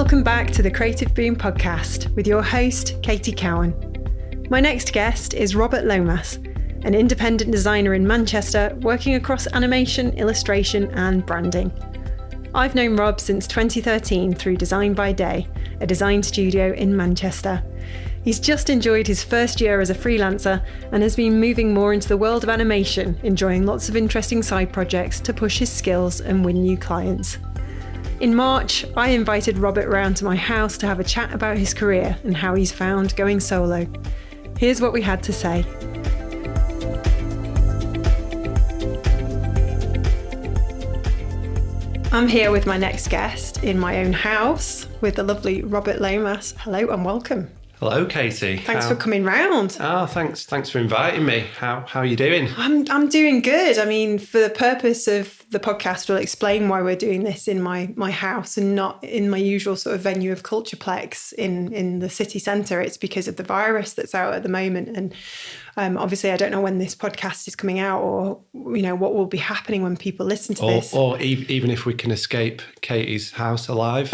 Welcome back to the Creative Boom podcast with your host, Katie Cowan. My next guest is Robert Lomas, an independent designer in Manchester working across animation, illustration and branding. I've known Rob since 2013 through Design by Day, a design studio in Manchester. He's just enjoyed his first year as a freelancer and has been moving more into the world of animation, enjoying lots of interesting side projects to push his skills and win new clients. In March, I invited Robert round to my house to have a chat about his career and how he's found going solo. Here's what we had to say. I'm here with my next guest in my own house with the lovely Robert Lomas. Hello and welcome. Hello, Katie. Thanks for coming round. Oh, thanks for inviting me. How are you doing? I'm doing good. I mean, for the purpose of the podcast, we'll explain why we're doing this in my house and not in my usual sort of venue of Cultureplex in the city centre. It's because of the virus that's out at the moment. And obviously, I don't know when this podcast is coming out or, you know, what will be happening when people listen to this. Or even if we can escape Katie's house alive.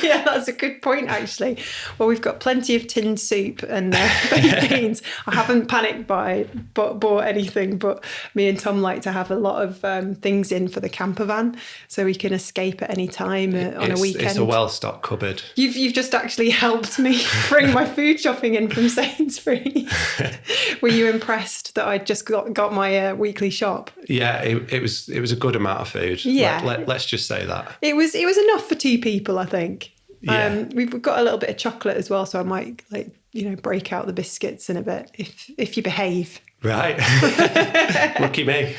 Yeah, that's a good point, actually. Well, we've got plenty of tinned soup and baked beans. I haven't panicked bought anything, but me and Tom like to have a lot of things in for the camper van so we can escape at any time on a weekend. It's a well-stocked cupboard. You've just actually helped me bring my food shopping in from Sainsbury's. Were you impressed that I just got my weekly shop? Yeah, it was a good amount of food. Yeah. Let's just say that. It was enough for two people, I think. Yeah. We've got a little bit of chocolate as well, so I might break out the biscuits in a bit if you behave. Right. Lucky me.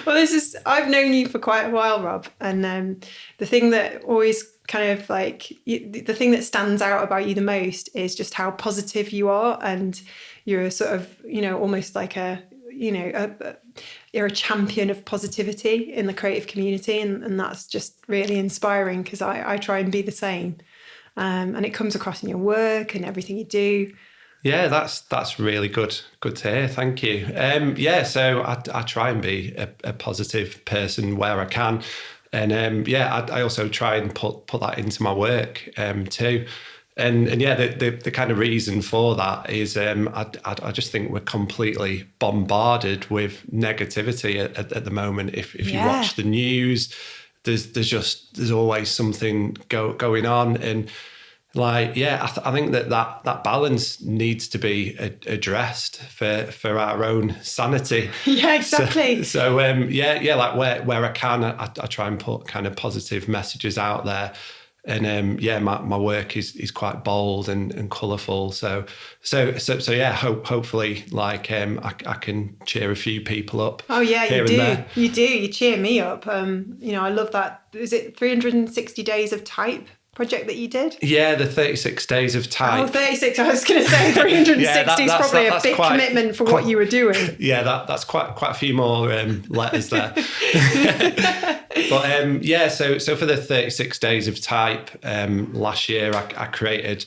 Well, I've known you for quite a while, Rob, and the thing that always kind of the thing that stands out about you the most is just how positive you are, and you're sort of, almost like you're a champion of positivity in the creative community, and that's just really inspiring because I try and be the same, and it comes across in your work and everything you do. Yeah, that's really good to hear. Thank you. So I try and be a positive person where I can, and I also try and put that into my work too. And the kind of reason for that is I just think we're completely bombarded with negativity at the moment. If you watch the news, there's always something going on, and I think that balance needs to be addressed for our own sanity. Yeah, exactly. So like where I can, I try and put kind of positive messages out there. And my work is quite bold and colourful. So hopefully I can cheer a few people up. Oh yeah, you do. There. You do. You cheer me up. I love that. Is it 360 days of type project that you did? Yeah, the 36 days of type. Oh, 36. I was going to say 360 is probably a big commitment for what you were doing. Yeah, that's quite a few more letters there. But so for the 36 days of type, last year I created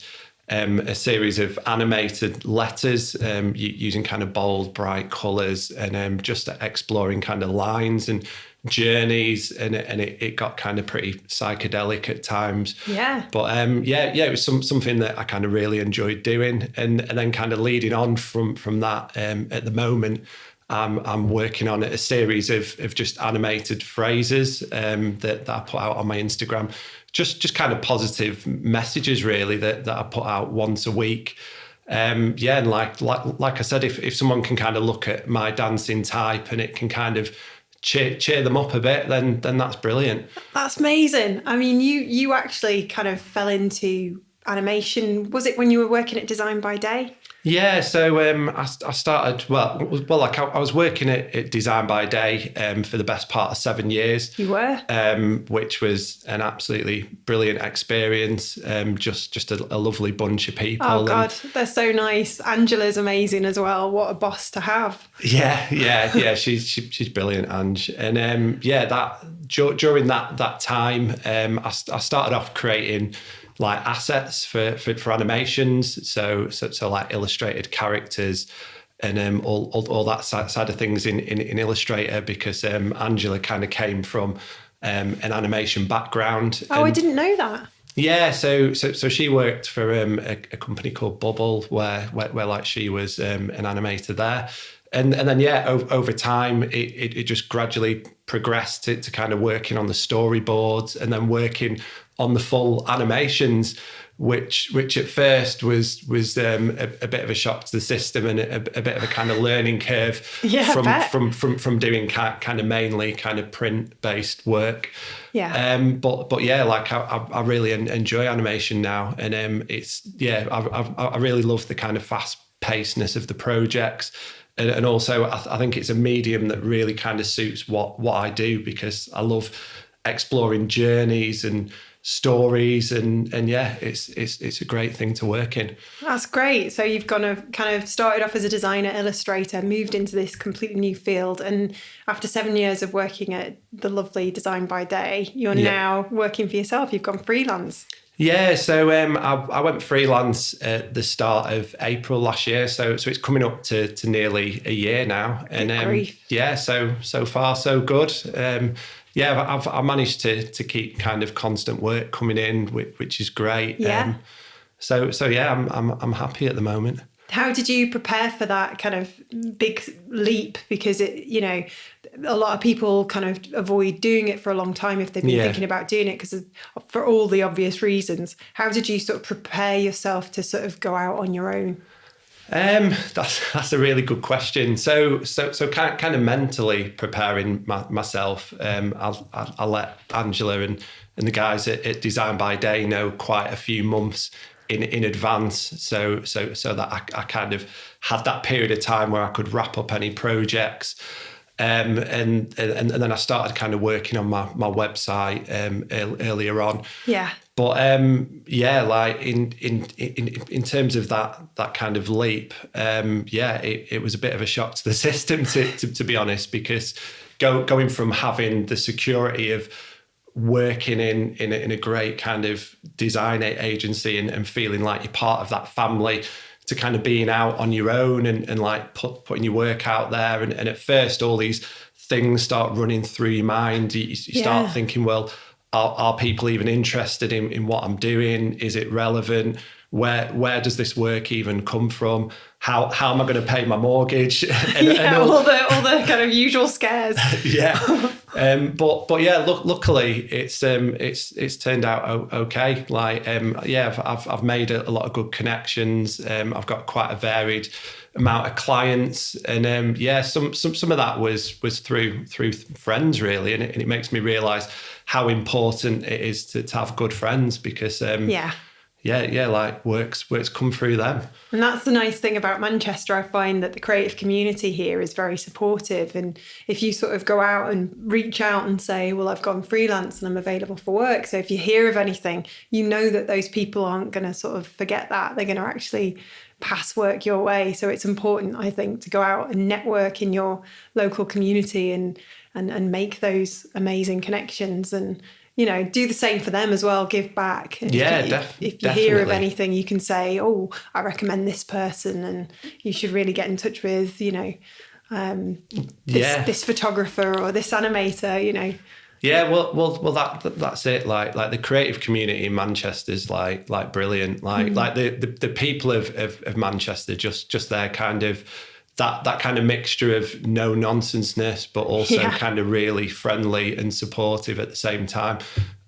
a series of animated letters using kind of bold, bright colours and just exploring kind of lines and journeys, and it got kind of pretty psychedelic at times. Yeah. But it was something that I kind of really enjoyed doing, and then kind of leading on from that. At the moment, I'm working on a series of just animated phrases that I put out on my Instagram. Just kind of positive messages, really, that I put out once a week. And like I said, if someone can kind of look at my dancing type and it can kind of cheer them up a bit, then that's brilliant. That's amazing. I mean, you actually kind of fell into animation. Was it when you were working at Design by Day? Yeah, so I started, I was working at Design by Day for the best part of 7 years. You were? Which was an absolutely brilliant experience, just a lovely bunch of people. Oh, God, they're so nice. Angela's amazing as well. What a boss to have. Yeah, she's brilliant, Ange. And during that time, I started off creating like assets for animations, so like illustrated characters and all that side of things in Illustrator, because Angela kind of came from an animation background. Oh, I didn't know that. Yeah, so she worked for a company called Bubble, where like she was an animator there, and then over time it just gradually progressed to kind of working on the storyboards and then working on the full animations, which at first was a bit of a shock to the system and a bit of a kind of learning curve from doing kind of mainly kind of print based work. Yeah. But yeah, like I really enjoy animation now, and I really love the kind of fast pacedness of the projects, and also I think it's a medium that really kind of suits what I do, because I love exploring journeys and stories, and yeah, it's a great thing to work in. That's great. So you've kind of started off as a designer illustrator, moved into this completely new field, and after 7 years of working at the lovely Design by Day, you're now working for yourself. You've gone freelance. Yeah, so I went freelance at the start of April last year, so it's coming up to nearly a year now, and yeah, so far so good. Yeah, I've managed to keep kind of constant work coming in, which is great. Yeah. So yeah, I'm happy at the moment. How did you prepare for that kind of big leap? Because a lot of people kind of avoid doing it for a long time if they've been thinking about doing it for all the obvious reasons. How did you sort of prepare yourself to sort of go out on your own? That's a really good question. So kind of mentally preparing myself. I'll let Angela and the guys at Design by Day know quite a few months in advance, so that I kind of had that period of time where I could wrap up any projects. And then I started kind of working on my website earlier on. Yeah. But like in terms of that kind of leap, it was a bit of a shock to the system to be honest, because going from having the security of working in a great kind of design agency and feeling like you're part of that family, to kind of being out on your own and like putting your work out there. And at first, all these things start running through your mind. You start thinking, well, are people even interested in what I'm doing? Is it relevant? Where does this work even come from? How am I going to pay my mortgage? all the kind of usual scares. Yeah. But yeah, luckily it's turned out okay. Like I've made a lot of good connections. I've got quite a varied amount of clients, and some of that was through friends really, and it makes me realise how important it is to have good friends, because like works come through them. And that's the nice thing about Manchester. I find that the creative community here is very supportive. And if you sort of go out and reach out and say, well, I've gone freelance and I'm available for work. So if you hear of anything, you know that those people aren't going to sort of forget that. They're going to actually pass work your way. So it's important, I think, to go out and network in your local community and make those amazing connections, and do the same for them as well. Give back. And if you hear of anything, you can say, "Oh, I recommend this person, and you should really get in touch with this photographer or this animator." Yeah, well, that's it. Like the creative community in Manchester is like brilliant. Like the people of Manchester, just their kind of that kind of mixture of no nonsenseness, but also kind of really friendly and supportive at the same time.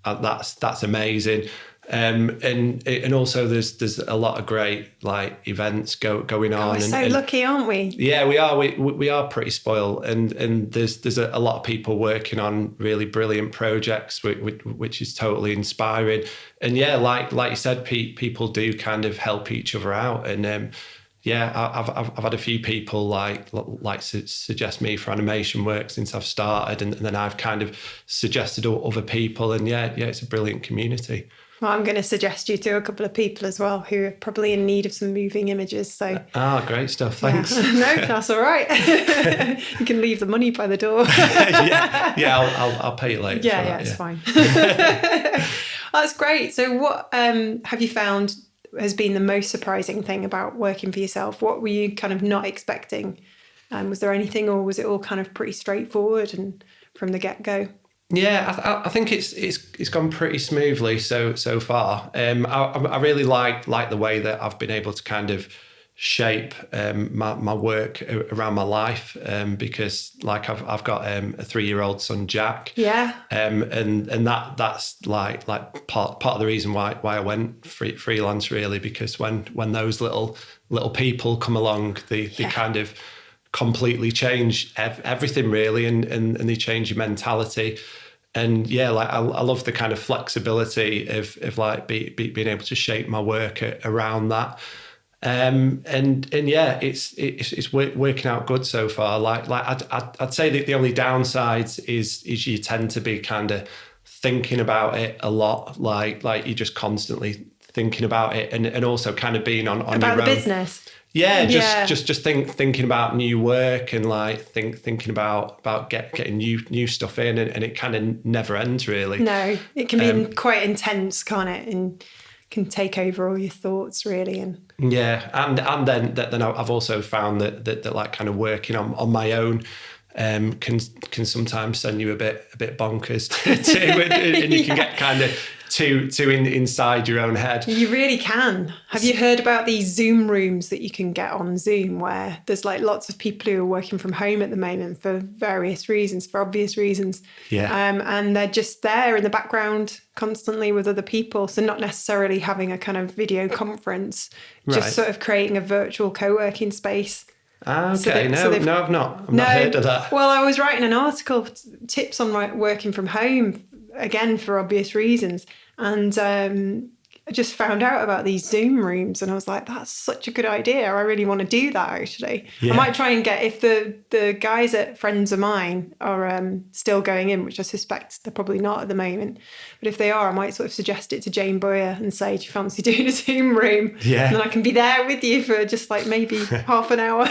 That's amazing. And also there's a lot of great like events going on. We're so lucky, aren't we? Yeah, we are. We are pretty spoiled, and there's a lot of people working on really brilliant projects, which is totally inspiring. And yeah, like you said, people do kind of help each other out, and I've had a few people like suggest me for animation work since I've started, and then I've kind of suggested other people, and it's a brilliant community. Well, I'm going to suggest you to a couple of people as well who are probably in need of some moving images. So great stuff. Thanks. No, that's all right. You can leave the money by the door. I'll pay you later. It's fine. That's great. So what have you found has been the most surprising thing about working for yourself? What were you kind of not expecting? Was there anything, or was it all kind of pretty straightforward and from the get-go? Yeah, I think it's gone pretty smoothly so far. I really like the way that I've been able to kind of shape my work around my life, because like I've got a 3-year-old son, Jack. Yeah. And that's like part of the reason why I went freelance, really, because when those little people come along, they kind of completely change everything, really, and they change your mentality. And yeah, like I love the kind of flexibility of like being able to shape my work around that. And yeah, it's working out good so far. Like I'd say that the only downsides is you tend to be kind of thinking about it a lot. Like you're just constantly thinking about it, and also kind of being on about your the own business. Yeah, just thinking about new work, and like thinking about getting new stuff in, and it kind of never ends, really. No, it can be quite intense, can't it? And can take over all your thoughts, really. And yeah, and then I've also found that like kind of working on my own can sometimes send you a bit bonkers too, and you can get kind of too inside your own head. You really can. Have you heard about these Zoom rooms that you can get on Zoom, where there's like lots of people who are working from home at the moment for various reasons, for obvious reasons. Yeah. And they're just there in the background constantly with other people. So not necessarily having a kind of video conference, just sort of creating a virtual co-working space. Okay, I've not heard of that. Well, I was writing an article, tips on working from home, again for obvious reasons, and I just found out about these Zoom rooms, and I was like, that's such a good idea. I really want to do that, actually. Yeah. I might try and get, if the guys at friends of mine are still going in, which I suspect they're probably not at the moment, but if they are, I might sort of suggest it to Jane Boyer and say, do you fancy doing a Zoom room? Yeah. And then I can be there with you for just like maybe half an hour.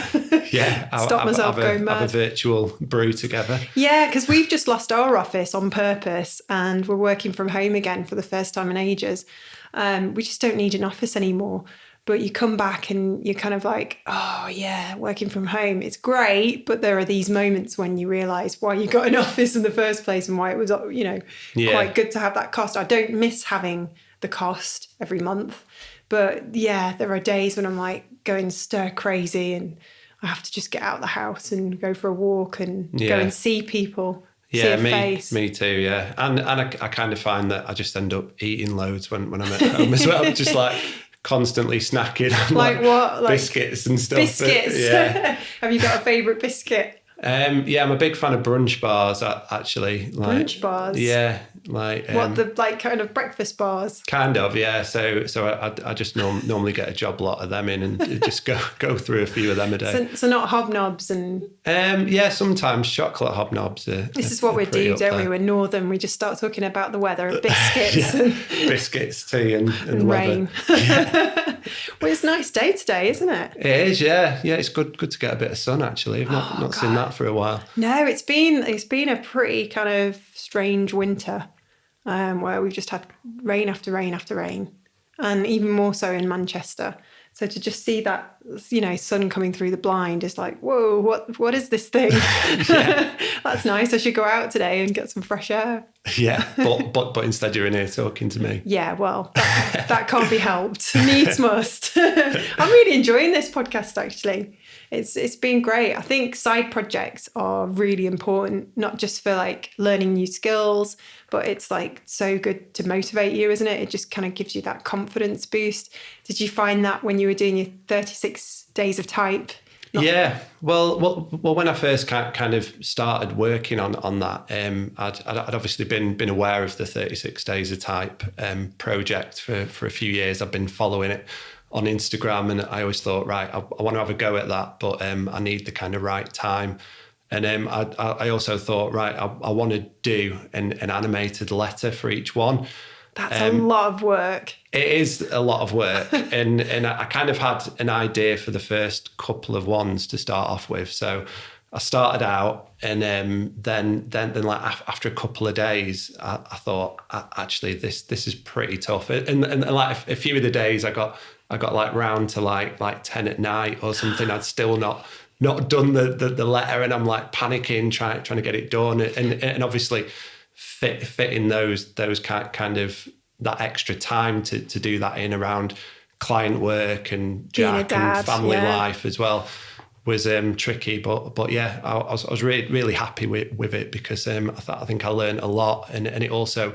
Yeah. Stop myself going mad. Have a virtual brew together. Yeah, because we've just lost our office on purpose, and we're working from home again for the first time in ages. We just don't need an office anymore. But you come back and you're kind of like, oh yeah, working from home, it's great. But there are these moments when you realise why you got an office in the first place, and why it was, quite good to have that cost. I don't miss having the cost every month. But yeah, there are days when I'm like going stir crazy, and I have to just get out of the house and go for a walk and go and see people. Yeah, me too. Yeah, and I kind of find that I just end up eating loads when I'm at home as well. Just like constantly snacking on like what, like biscuits and stuff. Biscuits. Yeah. Have you got a favourite biscuit? Yeah, I'm a big fan of brunch bars, actually. Like, brunch bars? Yeah. Like the kind of breakfast bars? Kind of, yeah. So I just normally get a job lot of them in, and just go through a few of them a day. So not hobnobs and... Yeah, sometimes chocolate hobnobs. This is what we do, don't we? We're northern. We just start talking about the weather and biscuits. And biscuits, tea and the rain. Yeah. Well, it's a nice day today, isn't it? It is, yeah. Yeah, it's good to get a bit of sun, actually. I've not seen that for a while. No, it's been a pretty kind of strange winter, where we've just had rain after rain after rain, and even more so in Manchester. So to just see that, sun coming through the blind is like, whoa, what is this thing? That's nice. I should go out today and get some fresh air. Yeah, but instead you're in here talking to me. Yeah, well, that can't be helped. Needs must. I'm really enjoying this podcast, actually. It's been great. I think side projects are really important, not just for like learning new skills, but it's like so good to motivate you, isn't it? It just kind of gives you that confidence boost. Did you find that when you were doing your 36 days of type? Yeah, well, when I first kind of started working on that, I'd obviously been aware of the 36 days of type project for a few years. I've been following it on Instagram, and I always thought, right, I want to have a go at that, but I need the kind of right time. And I also thought, right, I want to do an animated letter for each one. That's a lot of work. It is a lot of work. and I kind of had an idea for the first couple of ones to start off with. So I started out, and then like after a couple of days, I thought, actually, this is pretty tough. And like a few of the days I got like round to like 10 at night or something. I'd still not done the letter, and I'm like panicking, trying to get it done. And obviously fitting those kind of that extra time to do that in around client work and Jack and family life as well was tricky. But yeah, I was really happy with it because I think I learned a lot, and it also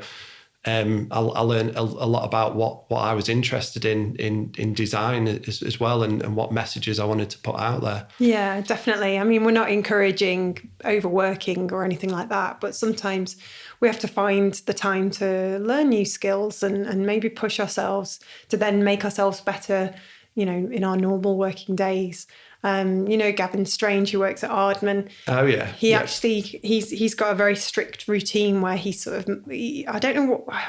I learned a lot about what I was interested in design as well, and what messages I wanted to put out there. Yeah, definitely. I mean, we're not encouraging overworking or anything like that, but sometimes we have to find the time to learn new skills and maybe push ourselves to then make ourselves better, in our normal working days. Gavin Strange, who works at Ardman. Oh yeah. He's got a very strict routine where I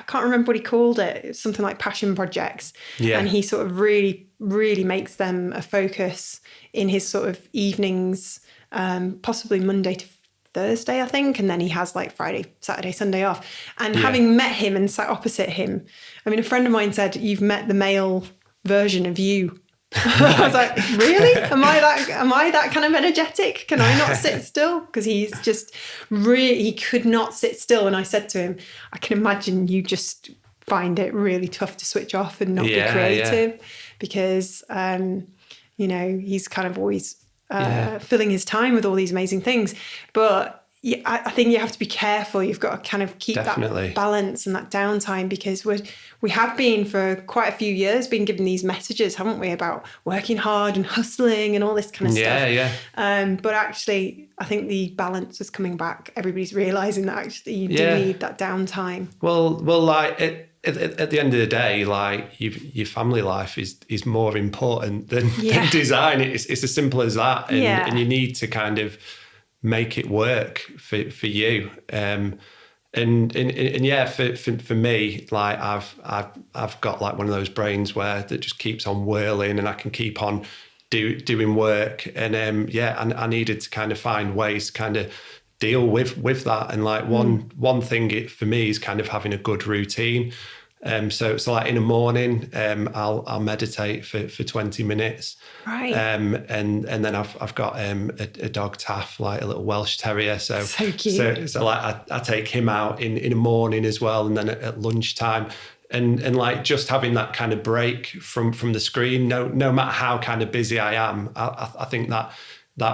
can't remember what he called it. It's something like passion projects. Yeah. And he sort of really, really makes them a focus in his sort of evenings, possibly Monday to Thursday, I think. And then he has like Friday, Saturday, Sunday off. And having met him and sat opposite him, I mean, a friend of mine said, "You've met the male version of you." I was like, really? Am I that kind of energetic? Can I not sit still? Because he's just he could not sit still. And I said to him, I can imagine you just find it really tough to switch off and not be creative because, he's kind of always filling his time with all these amazing things. But I think you have to be careful. You've got to kind of keep that balance and that downtime, because we have been for quite a few years been given these messages, haven't we, about working hard and hustling and all this kind of stuff. But actually, I think the balance is coming back. Everybody's realising that actually you do need that downtime. Well, like at the end of the day, like your family life is more important than design. It's as simple as that, and you need to kind of make it work for you. For me, like I've got like one of those brains that just keeps on whirling, and I can keep on doing work. And I needed to kind of find ways to kind of deal with that. And like one thing for me is kind of having a good routine. So like in the morning, I'll meditate for 20 minutes. Right. And then I've got a dog, Taff, like a little Welsh terrier. So cute. So like I take him out in the morning as well, and then at lunchtime. And like just having that kind of break from the screen, no matter how kind of busy I am, I think that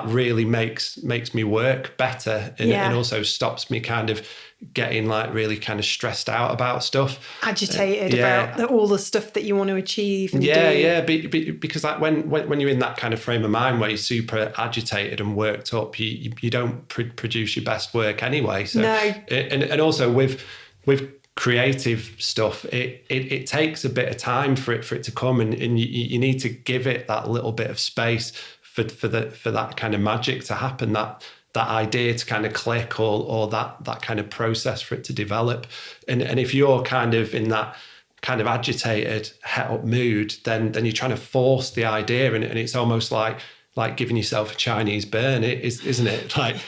really makes me work better, and also stops me kind of getting like really kind of stressed out about stuff, agitated about all the stuff that you want to achieve and do. Because like when you're in that kind of frame of mind where you're super agitated and worked up, you don't produce your best work anyway. So and also with creative stuff, it takes a bit of time for it to come, and you need to give it that little bit of space for that kind of magic to happen, that idea to kind of click, or that kind of process for it to develop. And if you're kind of in that kind of agitated, het up mood, then you're trying to force the idea, and it's almost like giving yourself a Chinese burn, isn't it? Like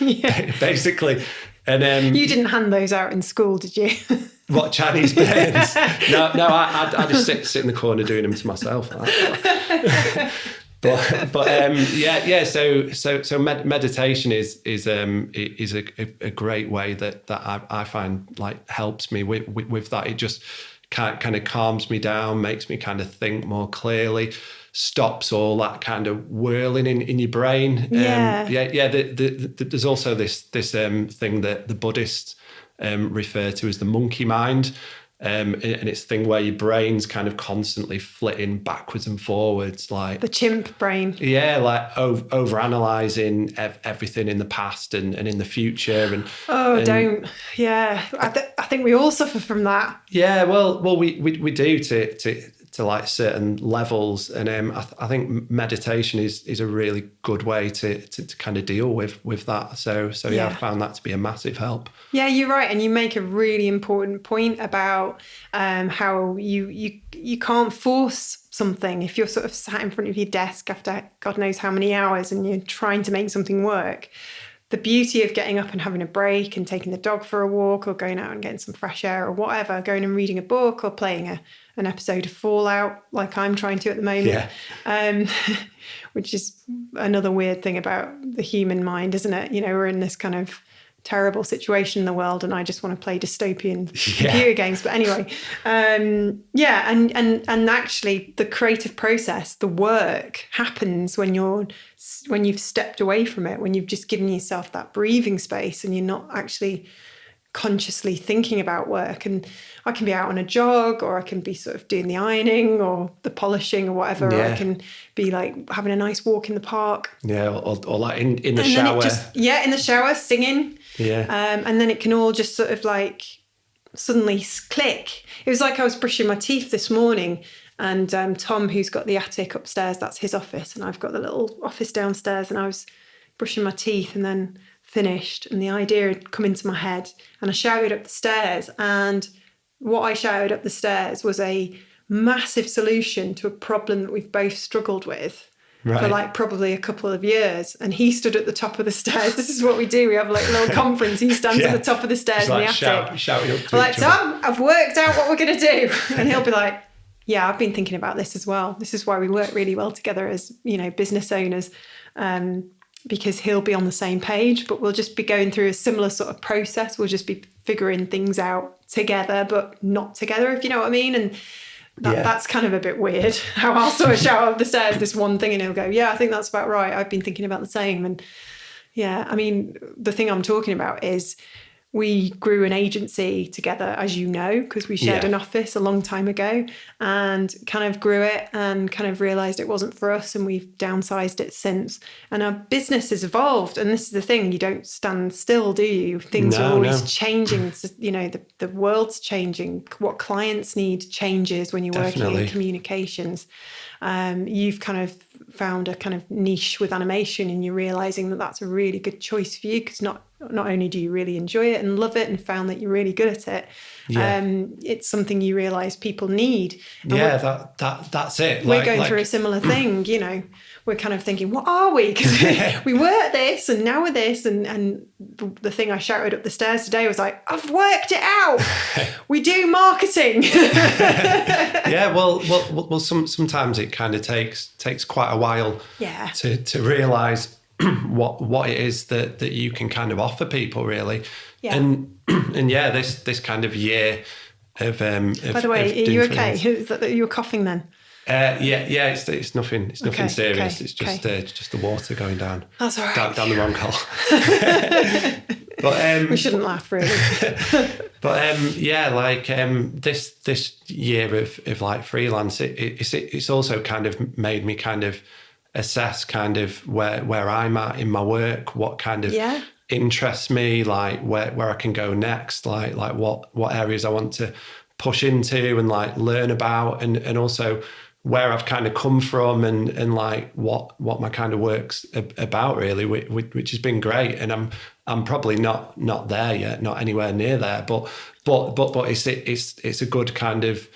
basically. And you didn't hand those out in school, did you? What, Chinese burns? No, I just sit in the corner doing them to myself. So meditation is a great way that I find like helps me with that. It just kind of calms me down, makes me kind of think more clearly, stops all that kind of whirling in your brain. There's also this thing that the Buddhists refer to as the monkey mind. And it's a thing where your brain's kind of constantly flitting backwards and forwards, like the chimp brain. Yeah, like over-analysing everything in the past and in the future. And I think we all suffer from that. Yeah, well, we do to like certain levels, and I think meditation is a really good way to kind of deal with that. So I found that to be a massive help. Yeah, you're right, and you make a really important point about how you can't force something. If you're sort of sat in front of your desk after God knows how many hours and you're trying to make something work, the beauty of getting up and having a break and taking the dog for a walk, or going out and getting some fresh air, or whatever, going and reading a book, or playing an episode of Fallout like I'm trying to at the moment, which is another weird thing about the human mind, isn't it? We're in this kind of terrible situation in the world and I just want to play dystopian computer games. But anyway, and actually the creative process, the work happens when you've stepped away from it, when you've just given yourself that breathing space and you're not actually consciously thinking about work. And I can be out on a jog, or I can be sort of doing the ironing or the polishing or whatever. Or I can be like having a nice walk in the park. Yeah, or like in the shower. In the shower, singing. Yeah. And then it can all just sort of like suddenly click. It was like I was brushing my teeth this morning, and Tom, who's got the attic upstairs, that's his office, and I've got the little office downstairs, and I was brushing my teeth and then finished, and the idea had come into my head, and I shouted up the stairs, and what I shouted up the stairs was a massive solution to a problem that we've both struggled with for like probably a couple of years. And he stood at the top of the stairs. This is what we do. We have like a little conference. He stands at the top of the stairs in the attic. Shouting up to I'm like, Tom, I've worked out what we're going to do. And he'll be like, yeah, I've been thinking about this as well. This is why we work really well together as, business owners. Because he'll be on the same page, but we'll just be going through a similar sort of process. We'll just be figuring things out together, but not together, if you know what I mean. And that's kind of a bit weird, how I'll sort of shout up the stairs this one thing and he'll go, yeah, I think that's about right. I've been thinking about the same. And yeah, I mean, the thing I'm talking about is we grew an agency together, as you know, because we shared an office a long time ago, and kind of grew it and kind of realised it wasn't for us, and we've downsized it since. And our business has evolved, and this is the thing, you don't stand still, do you? Things are always changing. The world's changing. What clients need changes when you're working in communications. You've kind of found a kind of niche with animation, and you're realising that that's a really good choice for you, because not only do you really enjoy it and love it and found that you're really good at it, it's something you realise people need. And that's it. We're going through a similar thing, We're kind of thinking, what are we? Because we were at this and now we're this. And the thing I shouted up the stairs today was like, I've worked it out. We do marketing. Well, sometimes it kind of takes quite a while to realise what it is that you can kind of offer people, really. And this kind of year of by the way, are you okay? Is that you were coughing then? It's nothing serious. Okay, it's just the water going down. That's all right. Down the wrong hole. But we shouldn't laugh, really. But this year of like freelance, it's also kind of made me kind of assess kind of where I'm at in my work, what kind of interests me, like where I can go next, like what areas I want to push into and like learn about, and also where I've kind of come from and like what my kind of work's about, really, which has been great. And I'm probably not there yet, not anywhere near there, but it's a good kind of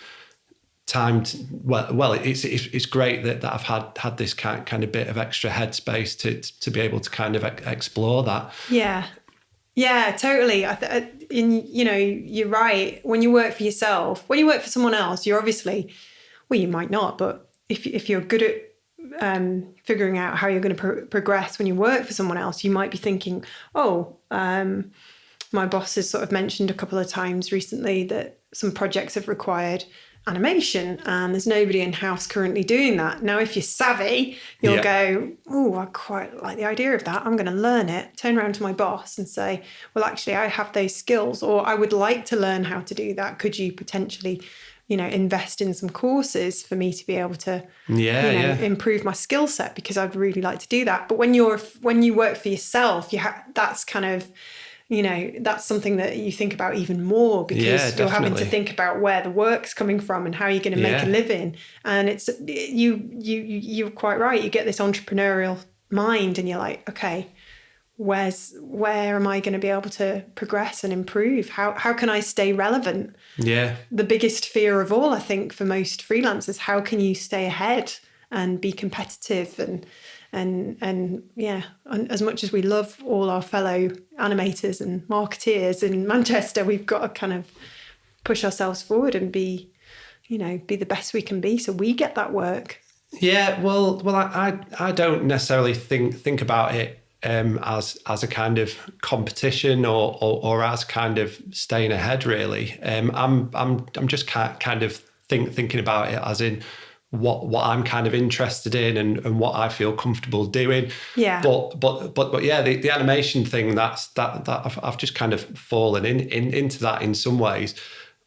time it's great that I've had this kind of bit of extra headspace to be able to kind of explore that. Yeah, totally. You're right. When you work for yourself, when you work for someone else, you're obviously, well, you might not, but if you're good at figuring out how you're going to progress when you work for someone else, you might be thinking, my boss has sort of mentioned a couple of times recently that some projects have required animation and there's nobody in-house currently doing that. Now, if you're savvy, you'll go, I quite like the idea of that. I'm going to learn it. Turn around to my boss and say, well, actually, I have those skills, or I would like to learn how to do that. Could you potentially, invest in some courses for me to be able to, improve my skill set, because I'd really like to do that. But when you work for yourself, that's kind of, that's something that you think about even more, because you're having to think about where the work's coming from and how you're going to make a living. And it's you're quite right. You get this entrepreneurial mind and you're like, okay, where am I going to be able to progress and improve? How can I stay relevant? Yeah. The biggest fear of all, I think, for most freelancers, how can you stay ahead and be competitive and as much as we love all our fellow animators and marketeers in Manchester, we've got to kind of push ourselves forward and be the best we can be, so we get that work. Yeah, well, I don't necessarily think about it as a kind of competition or as kind of staying ahead. Really, I'm just kind of thinking about it as in what I'm kind of interested in and what I feel comfortable doing. Yeah. But yeah, the animation thing, that I've just kind of fallen into that in some ways.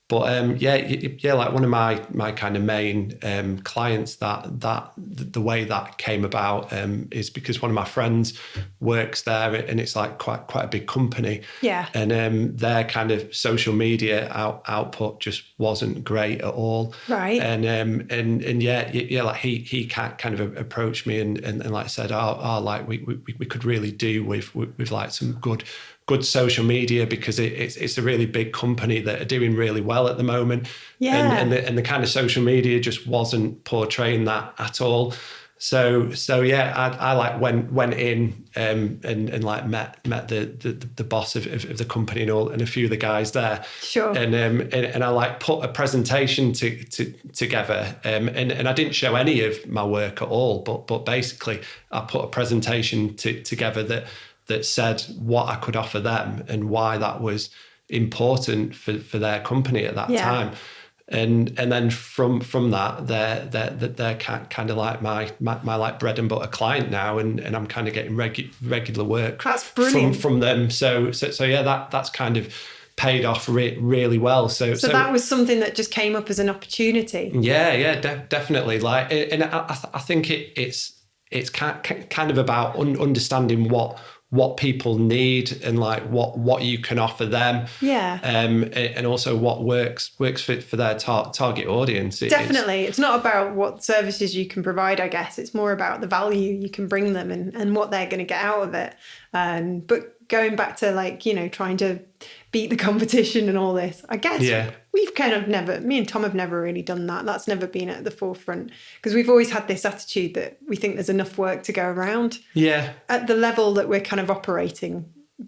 But yeah, like one of my kind of main clients that the way that came about is because one of my friends works there, and it's like quite a big company. Yeah. And their kind of social media output just wasn't great at all. Right. And yeah, like he kind of approached me and like said, like we could really do with like some good social media, because it's a really big company that are doing really well at the moment. Yeah. And the kind of social media just wasn't portraying that at all. So yeah, I like went in and like met the boss of the company and a few of the guys there. Sure. And I like put a presentation together, and I didn't show any of my work at all, but basically I put a presentation together that said what I could offer them and why that was important for their company at that time. And then from that, they're kind of like my like bread and butter client now, and I'm kind of getting regular work. That's brilliant. from them. So yeah, that's kind of paid off really well. So that was something that just came up as an opportunity. Yeah, definitely. Like, and I think it's kind of about understanding what people need and like what you can offer them. Yeah. And also what works for their target audience. Definitely. It's not about what services you can provide, I guess. It's more about the value you can bring them and what they're going to get out of it. But going back to like, trying to beat the competition and all this, I guess we've kind of me and Tom have never really done that. That's never been at the forefront, because we've always had this attitude that we think there's enough work to go around. Yeah. At the level that we're kind of operating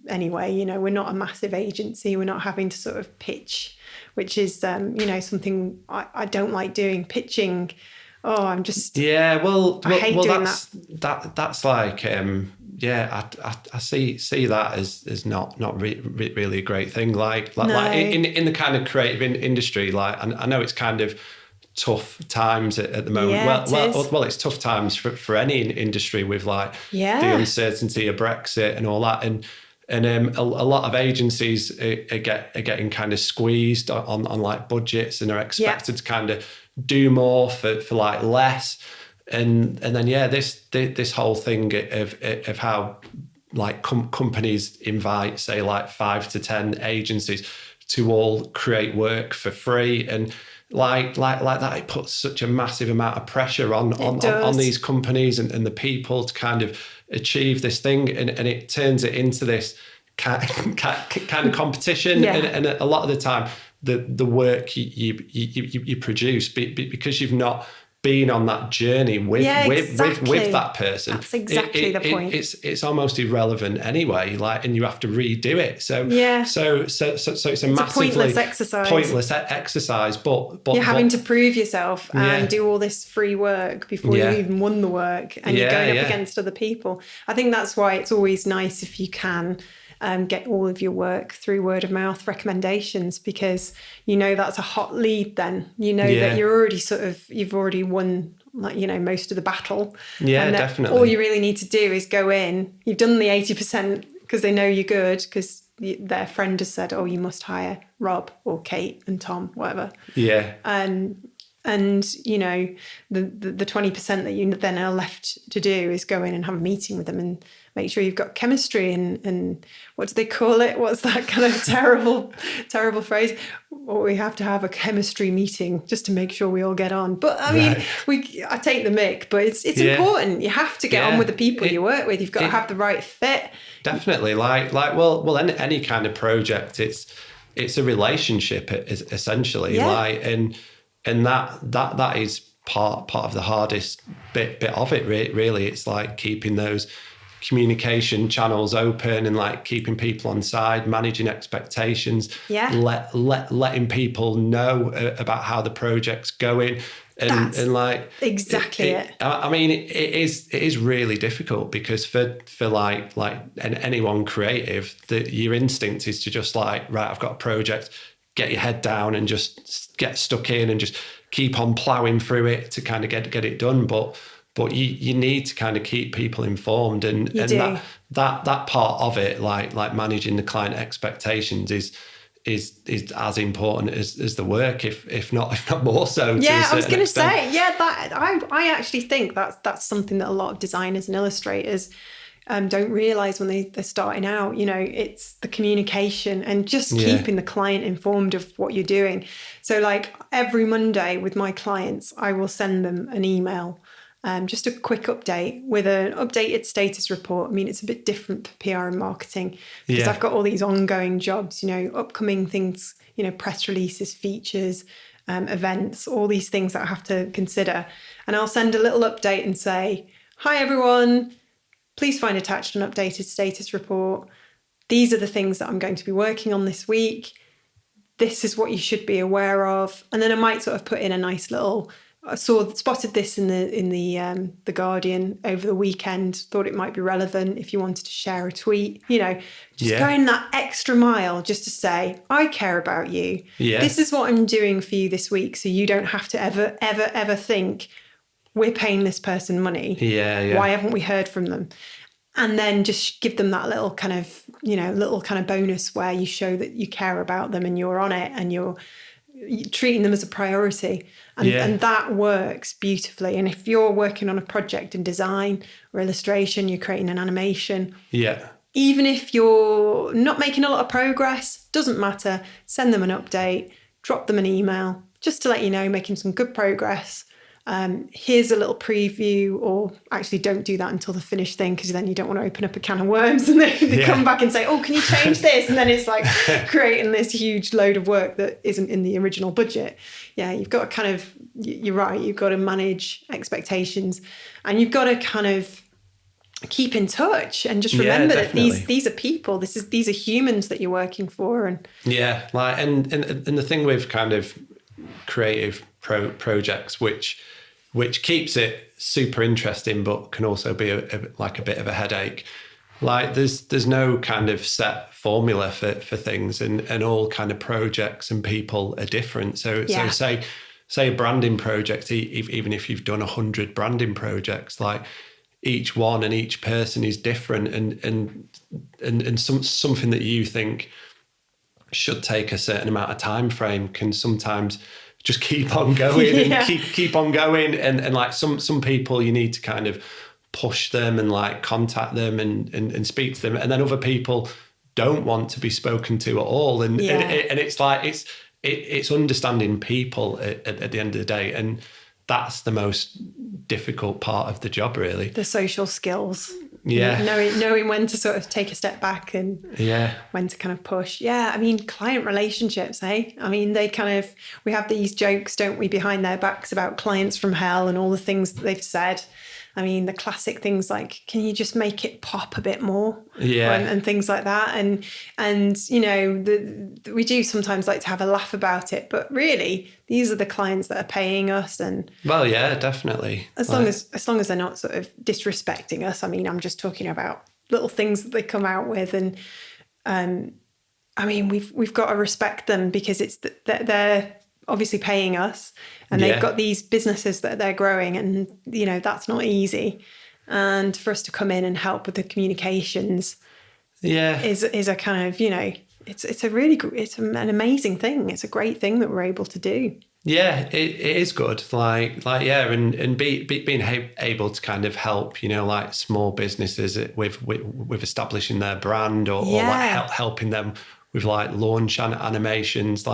anyway, we're not a massive agency. We're not having to sort of pitch, which is, something I don't like doing, pitching. Oh, I'm just... Yeah, I hate doing that. That's like... I see that as not really a great thing. Like in the kind of creative industry, like I know it's kind of tough times at the moment. Yeah, well, it's tough times for any industry with like the uncertainty of Brexit and all that, and a lot of agencies are getting kind of squeezed on like budgets and are expected to kind of do more for like less. And then this whole thing of how like companies invite, say, like 5 to 10 agencies to all create work for free, and like that, it puts such a massive amount of pressure on these companies and the people to kind of achieve this thing, and it turns it into this kind of competition. And a lot of the time the work you produce, because you've not been on that journey with that person. That's exactly the point. It's almost irrelevant anyway. Like, and you have to redo it. So it's a massively pointless exercise. But you're having to prove yourself and do all this free work before you even won the work, and you're going up against other people. I think that's why it's always nice if you can get all of your work through word of mouth recommendations, because that's a hot lead. Then that you're already you've already won, like, most of the battle. And definitely. All you really need to do is go in. You've done the 80% because they know you're good, because their friend has said, oh, you must hire Rob or Kate and Tom, whatever. Yeah. And the 20% that you then are left to do is go in and have a meeting with them and make sure you've got chemistry and what do they call it? What's that kind of terrible phrase? Well, we have to have a chemistry meeting just to make sure we all get on. But I mean, I take the mick, but it's important. You have to get on with the people you work with. You've got to have the right fit. Definitely. Well, any kind of project, it's a relationship essentially. And that is part of the hardest bit of it. Really, it's like keeping those communication channels open and like keeping people on side, managing expectations, letting people know about how the project's going, That's and like exactly it. I mean, it is really difficult because for like anyone creative, that your instinct is to just like, right, I've got a project, get your head down and just get stuck in and just keep on plowing through it to kind of get it done. But you need to kind of keep people informed, and that part of it, like managing the client expectations, is as important as the work, if not more so. Yeah, I was going to say, that I actually think that's something that a lot of designers and illustrators don't realize when they're starting out. You know, it's the communication and just keeping the client informed of what you're doing. So like every Monday with my clients, I will send them an email, just a quick update with an updated status report. I mean, it's a bit different for PR and marketing because I've got all these ongoing jobs, you know, upcoming things, you know, press releases, features, events, all these things that I have to consider. And I'll send a little update and say, hi, everyone, please find attached an updated status report. These are the things that I'm going to be working on this week. This is what you should be aware of. And then I might sort of put in a nice little, spotted this in the Guardian over the weekend, thought it might be relevant if you wanted to share a tweet, you know, just going that extra mile just to say, I care about you. Yeah. This is what I'm doing for you this week. So you don't have to ever think we're paying this person money. Yeah. Why haven't we heard from them? And then just give them that little kind of, you know, bonus where you show that you care about them and you're on it and you're treating them as a priority, and that works beautifully. And if you're working on a project in design or illustration, you're creating an animation, even if you're not making a lot of progress, doesn't matter, send them an update, drop them an email just to let you know making some good progress. Here's a little preview, or actually don't do that until the finished thing, because then you don't want to open up a can of worms and they come back and say, oh, can you change this? And then it's like creating this huge load of work that isn't in the original budget. Yeah, you've got to kind of, you're right, you've got to manage expectations, and you've got to kind of keep in touch and just remember that these are people, these are humans that you're working for. And and the thing with kind of creative projects, which keeps it super interesting, but can also be a bit of a headache. Like there's no kind of set formula for things, and all kind of projects and people are different. So say a branding project, even if you've done 100 branding projects, like each one and each person is different, and something that you think should take a certain amount of time frame can sometimes just keep on going and keep on going. And like some people, you need to kind of push them and like contact them and speak to them. And then other people don't want to be spoken to at all. And it's like, it's understanding people at the end of the day. And that's the most difficult part of the job, really. The social skills. Yeah. Knowing when to sort of take a step back and when to kind of push. Yeah. I mean, client relationships, I mean, we have these jokes, don't we, behind their backs about clients from hell and all the things that they've said. I mean, the classic things like, can you just make it pop a bit more? Yeah. And things like that. And you know, we do sometimes like to have a laugh about it, but really these are the clients that are paying us. And well, yeah, definitely. As long as they're not sort of disrespecting us. I mean, I'm just talking about little things that they come out with. And I mean, we've got to respect them because it's they're obviously paying us, and they've got these businesses that they're growing, and you know that's not easy. And for us to come in and help with the communications, is a kind of, you know, it's an amazing thing. It's a great thing that we're able to do. Yeah, it is good. And being able to kind of help, you know, like small businesses with establishing their brand or like helping them with like launch animations,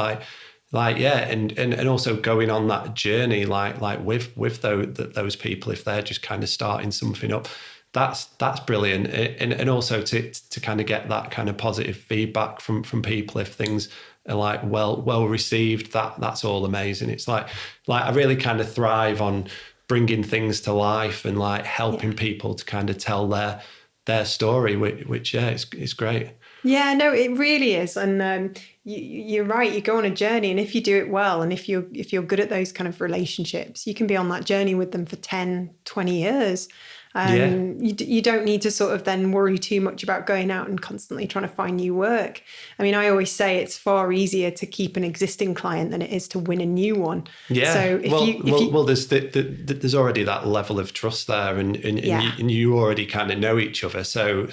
and also going on that journey, with those people, if they're just kind of starting something up, that's brilliant. And also to kind of get that kind of positive feedback from people if things are like well received, that's all amazing. It's like I really kind of thrive on bringing things to life and like helping people to kind of tell their story, which it's great. Yeah, no, it really is. And you're right. You go on a journey, and if you do it well, and if you're good at those kind of relationships, you can be on that journey with them for 10, 20 years. Yeah. You don't need to sort of then worry too much about going out and constantly trying to find new work. I mean, I always say it's far easier to keep an existing client than it is to win a new one. Yeah. So well, there's already that level of trust there, and you already kind of know each other. So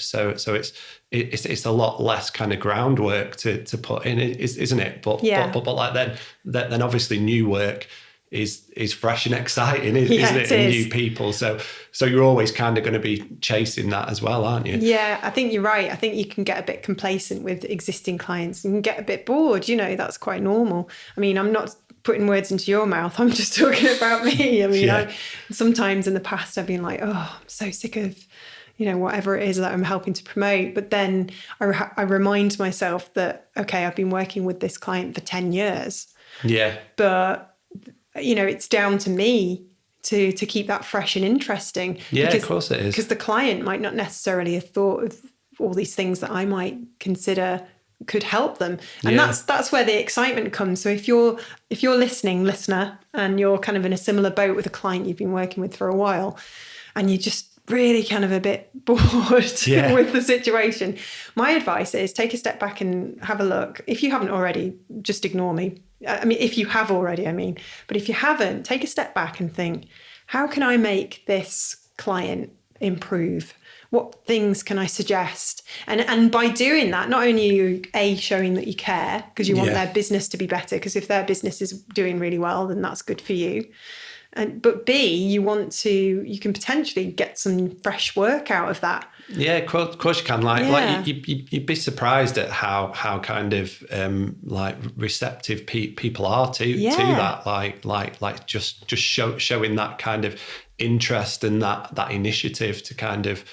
it's a lot less kind of groundwork to put in, isn't it? But like then obviously new work is fresh and exciting, isn't it? And new people. So you're always kind of going to be chasing that as well, aren't you? Yeah, I think you're right. I think you can get a bit complacent with existing clients and get a bit bored. That's quite normal. I mean, I'm not putting words into your mouth. I'm just talking about me. I mean, sometimes in the past I've been like, oh, I'm so sick of, whatever it is that I'm helping to promote. But then I remind myself that, okay, I've been working with this client for 10 years. Yeah. But it's down to me to keep that fresh and interesting. Yeah, of course it is. Because the client might not necessarily have thought of all these things that I might consider could help them. And that's where the excitement comes. So if you're listening, listener, and you're kind of in a similar boat with a client you've been working with for a while, and you're just really kind of a bit bored with the situation, my advice is take a step back and have a look. If you haven't already, just ignore me. I mean, if you have already, but if you haven't, take a step back and think, how can I make this client improve? What things can I suggest? And by doing that, not only are you showing that you care because you want their business to be better, because if their business is doing really well, then that's good for you. But B, you can potentially get some fresh work out of that. Yeah, of course you can. Like you'd be surprised at how kind of like receptive people are to that. Like just showing that kind of interest and that initiative to kind of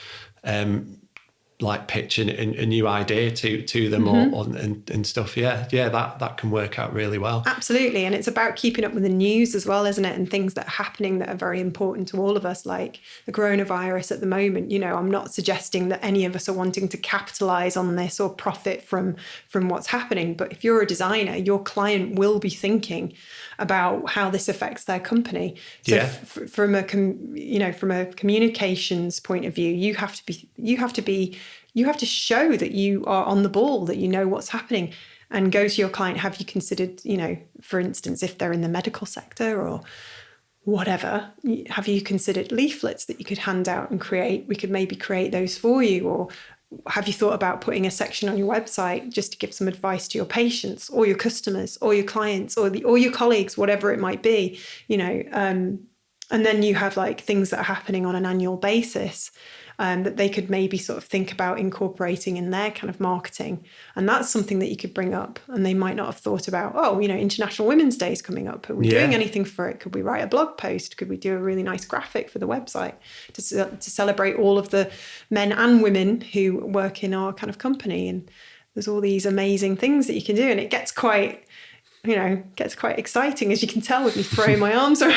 like pitch a new idea to them and stuff. That can work out really well. Absolutely. And it's about keeping up with the news as well, isn't it? And things that are happening that are very important to all of us, like the coronavirus at the moment. I'm not suggesting that any of us are wanting to capitalize on this or profit from what's happening. But if you're a designer, your client will be thinking about how this affects their company. So from a communications point of view, you have to show that you are on the ball, that you know what's happening, and go to your client. Have you considered, for instance, if they're in the medical sector or whatever, have you considered leaflets that you could hand out and create? We could maybe create those for you. Or have you thought about putting a section on your website just to give some advice to your patients or your customers or your clients or your colleagues, whatever it might be, and then you have like things that are happening on an annual basis that they could maybe sort of think about incorporating in their kind of marketing. And that's something that you could bring up. And they might not have thought about, International Women's Day is coming up. Are we doing anything for it? Could we write a blog post? Could we do a really nice graphic for the website to celebrate all of the men and women who work in our kind of company? And there's all these amazing things that you can do. And it gets quite exciting, as you can tell with me throwing my arms around.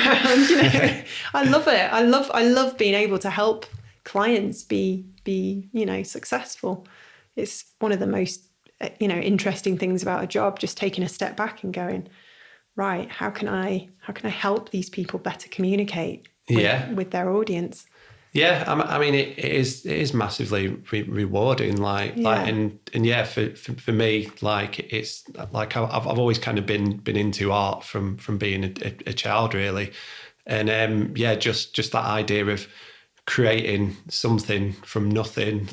I love it. I love being able to help clients be successful. It's one of the most interesting things about a job, just taking a step back and going, right, how can I help these people better communicate with their audience? I mean, it is massively rewarding. For me, like it's like I've always kind of been into art from being a child, really, and just that idea of creating something from nothing,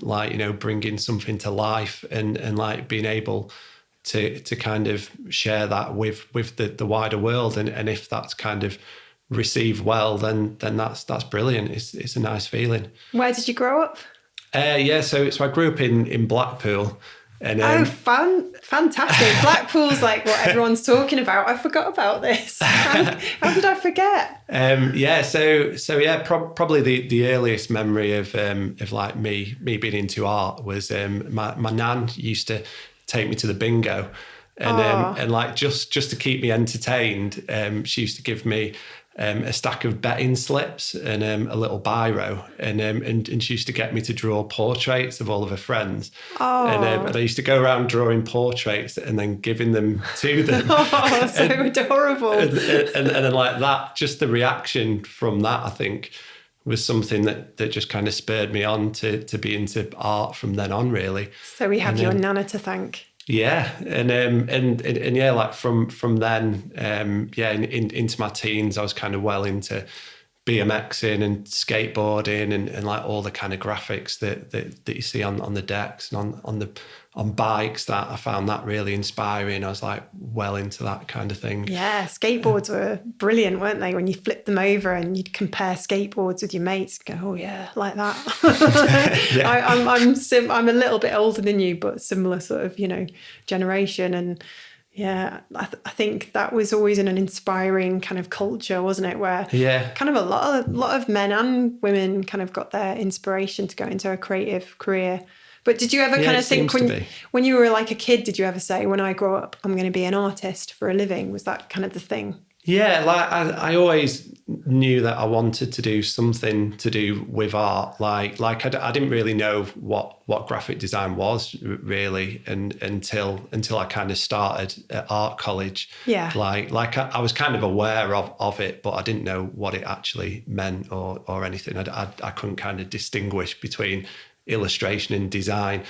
bringing something to life and like being able to kind of share that with the wider world, and if that's kind of received well, then that's brilliant. It's a nice feeling. Where did you grow up? So I grew up in Blackpool. And fantastic. Blackpool's like what everyone's talking about. I forgot about this. How did I forget? Probably the earliest memory of like me being into art was my nan used to take me to the bingo. And like just to keep me entertained, she used to give me a stack of betting slips and a little biro, and she used to get me to draw portraits of all of her friends. And I used to go around drawing portraits and then giving them to them. So adorable. And then like that, just the reaction from that, I think, was something that just kind of spurred me on to be into art from then on, really. So we have your Nana to thank. Yeah, and yeah, like from then, into my teens, I was kind of well into BMXing and skateboarding and like all the kind of graphics that you see on the decks and on bikes. That I found that really inspiring. I was like well into that kind of thing. Yeah, skateboards were brilliant, weren't they? When you flipped them over and you'd compare skateboards with your mates, go, oh yeah, like that. Yeah. I'm a little bit older than you, but similar sort of, generation. And yeah, I think that was always an inspiring kind of culture, wasn't it? Where kind of a lot of men and women kind of got their inspiration to go into a creative career. But did you ever kind of think when you were like a kid, did you ever say, when I grow up, I'm going to be an artist for a living? Was that kind of the thing? Yeah, like I always knew that I wanted to do something to do with art. Like I didn't really know what graphic design was really, and until I kind of started at art college. Yeah. Like I was kind of aware of it, but I didn't know what it actually meant or anything. I couldn't kind of distinguish between illustration and design.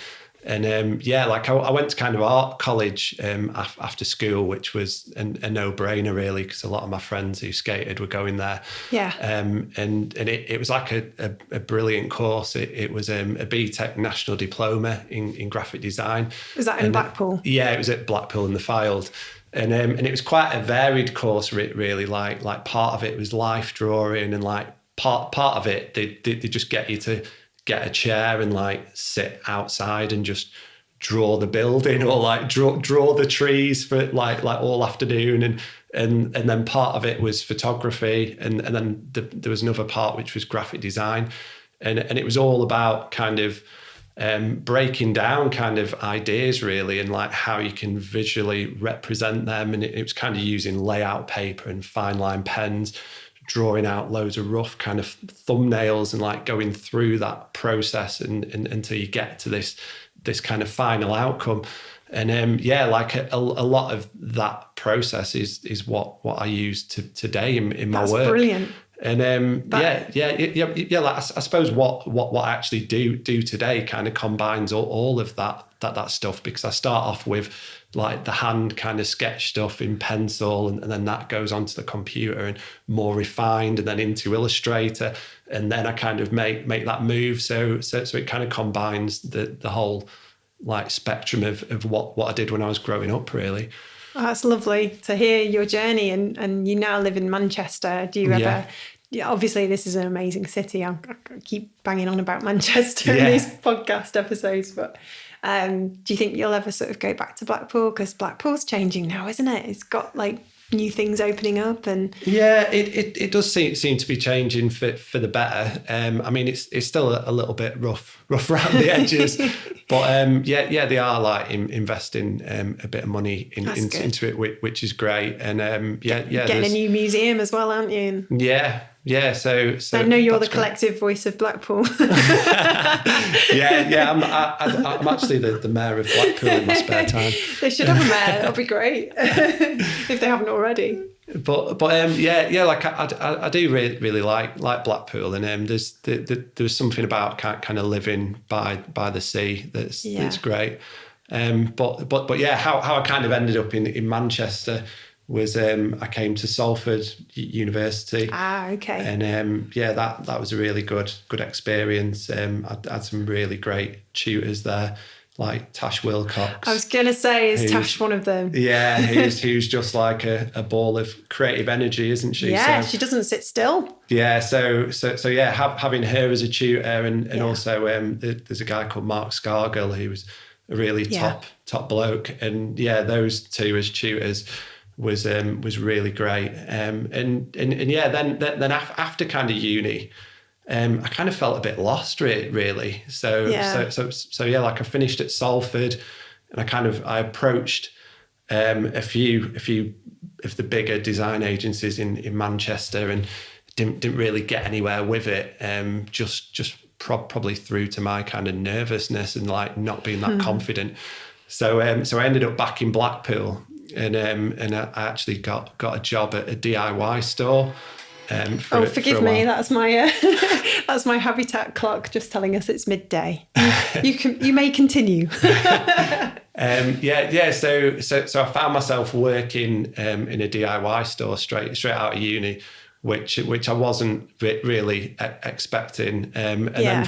And I went to kind of art college after school, which was a no-brainer really, because a lot of my friends who skated were going there. Yeah. And it was like a brilliant course. It was a BTEC national diploma in graphic design. Was that in Blackpool? Yeah, it was at Blackpool in the Fylde. And it was quite a varied course really. Like part of it was life drawing, and like part of it they just get you to get a chair and like sit outside and just draw the building, or like draw the trees for like all afternoon, and then part of it was photography, and then there was another part which was graphic design, and it was all about kind of breaking down kind of ideas really, and like how you can visually represent them, and it was kind of using layout paper and fine line pens, drawing out loads of rough kind of thumbnails and like going through that process and until you get to this kind of final outcome. And like a lot of that process is what I use today in my work. That's brilliant. And like I suppose what I actually do today kind of combines all of that stuff, because I start off with like the hand kind of sketch stuff in pencil, and then that goes onto the computer and more refined, and then into Illustrator, and then I kind of make that move. So it kind of combines the whole like spectrum of what I did when I was growing up, really. Oh, that's lovely to hear your journey, and you now live in Manchester. Do you ever? Yeah, obviously this is an amazing city. I keep banging on about Manchester in these podcast episodes, but do you think you'll ever sort of go back to Blackpool? Because Blackpool's changing now, isn't it? It's got like new things opening up, and it does seem to be changing for the better. I mean, it's still a little bit rough around the edges, but they are like investing a bit of money into it, which is great. And getting a new museum as well, aren't you? Yeah, so I know you're the collective voice of Blackpool. I'm actually the mayor of Blackpool in my spare time. They should have a mayor. That'd be great if they haven't already. But like I do really like Blackpool, and there's something about kind of living by the sea that's great. But how I kind of ended up in Manchester was I came to Salford University. Okay. And that was a really good experience. I had some really great tutors there, like Tash Wilcox. I was gonna say, is Tash one of them? Yeah, who's just like a ball of creative energy, isn't she? Yeah, she doesn't sit still. Yeah, so having her as a tutor, and also there's a guy called Mark Scargill who was a really top bloke, and those two as tutors was really great. Then after kind of uni, I kind of felt a bit lost really. So like I finished at Salford, and I approached a few the bigger design agencies in Manchester, and didn't really get anywhere with it. Probably through to my kind of nervousness and like not being that confident. So I ended up back in Blackpool, and I actually got a job at a DIY store. Forgive me. That's my that's my Habitat clock just telling us it's midday. You may continue. So I found myself working in a DIY store straight out of uni, which I wasn't really expecting. Then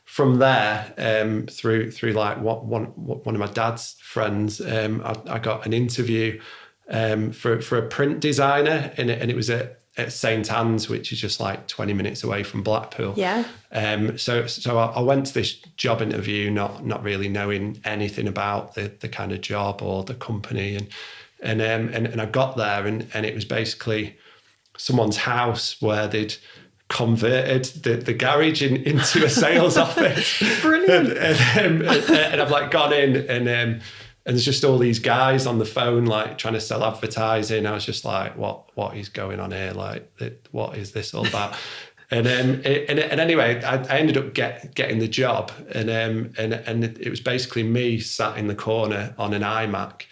from there, through like one of my dad's friends, I got an interview for a print designer, and it was at St Anne's, which is just like 20 minutes away from Blackpool. Yeah. So I went to this job interview not really knowing anything about the kind of job or the company, and I got there, and it was basically someone's house where they'd converted the garage into a sales office. Brilliant. And I've like gone in, and there's just all these guys on the phone like trying to sell advertising. I was just like, what is going on here? Like, what is this all about? And anyway, I ended up getting the job, and it was basically me sat in the corner on an iMac,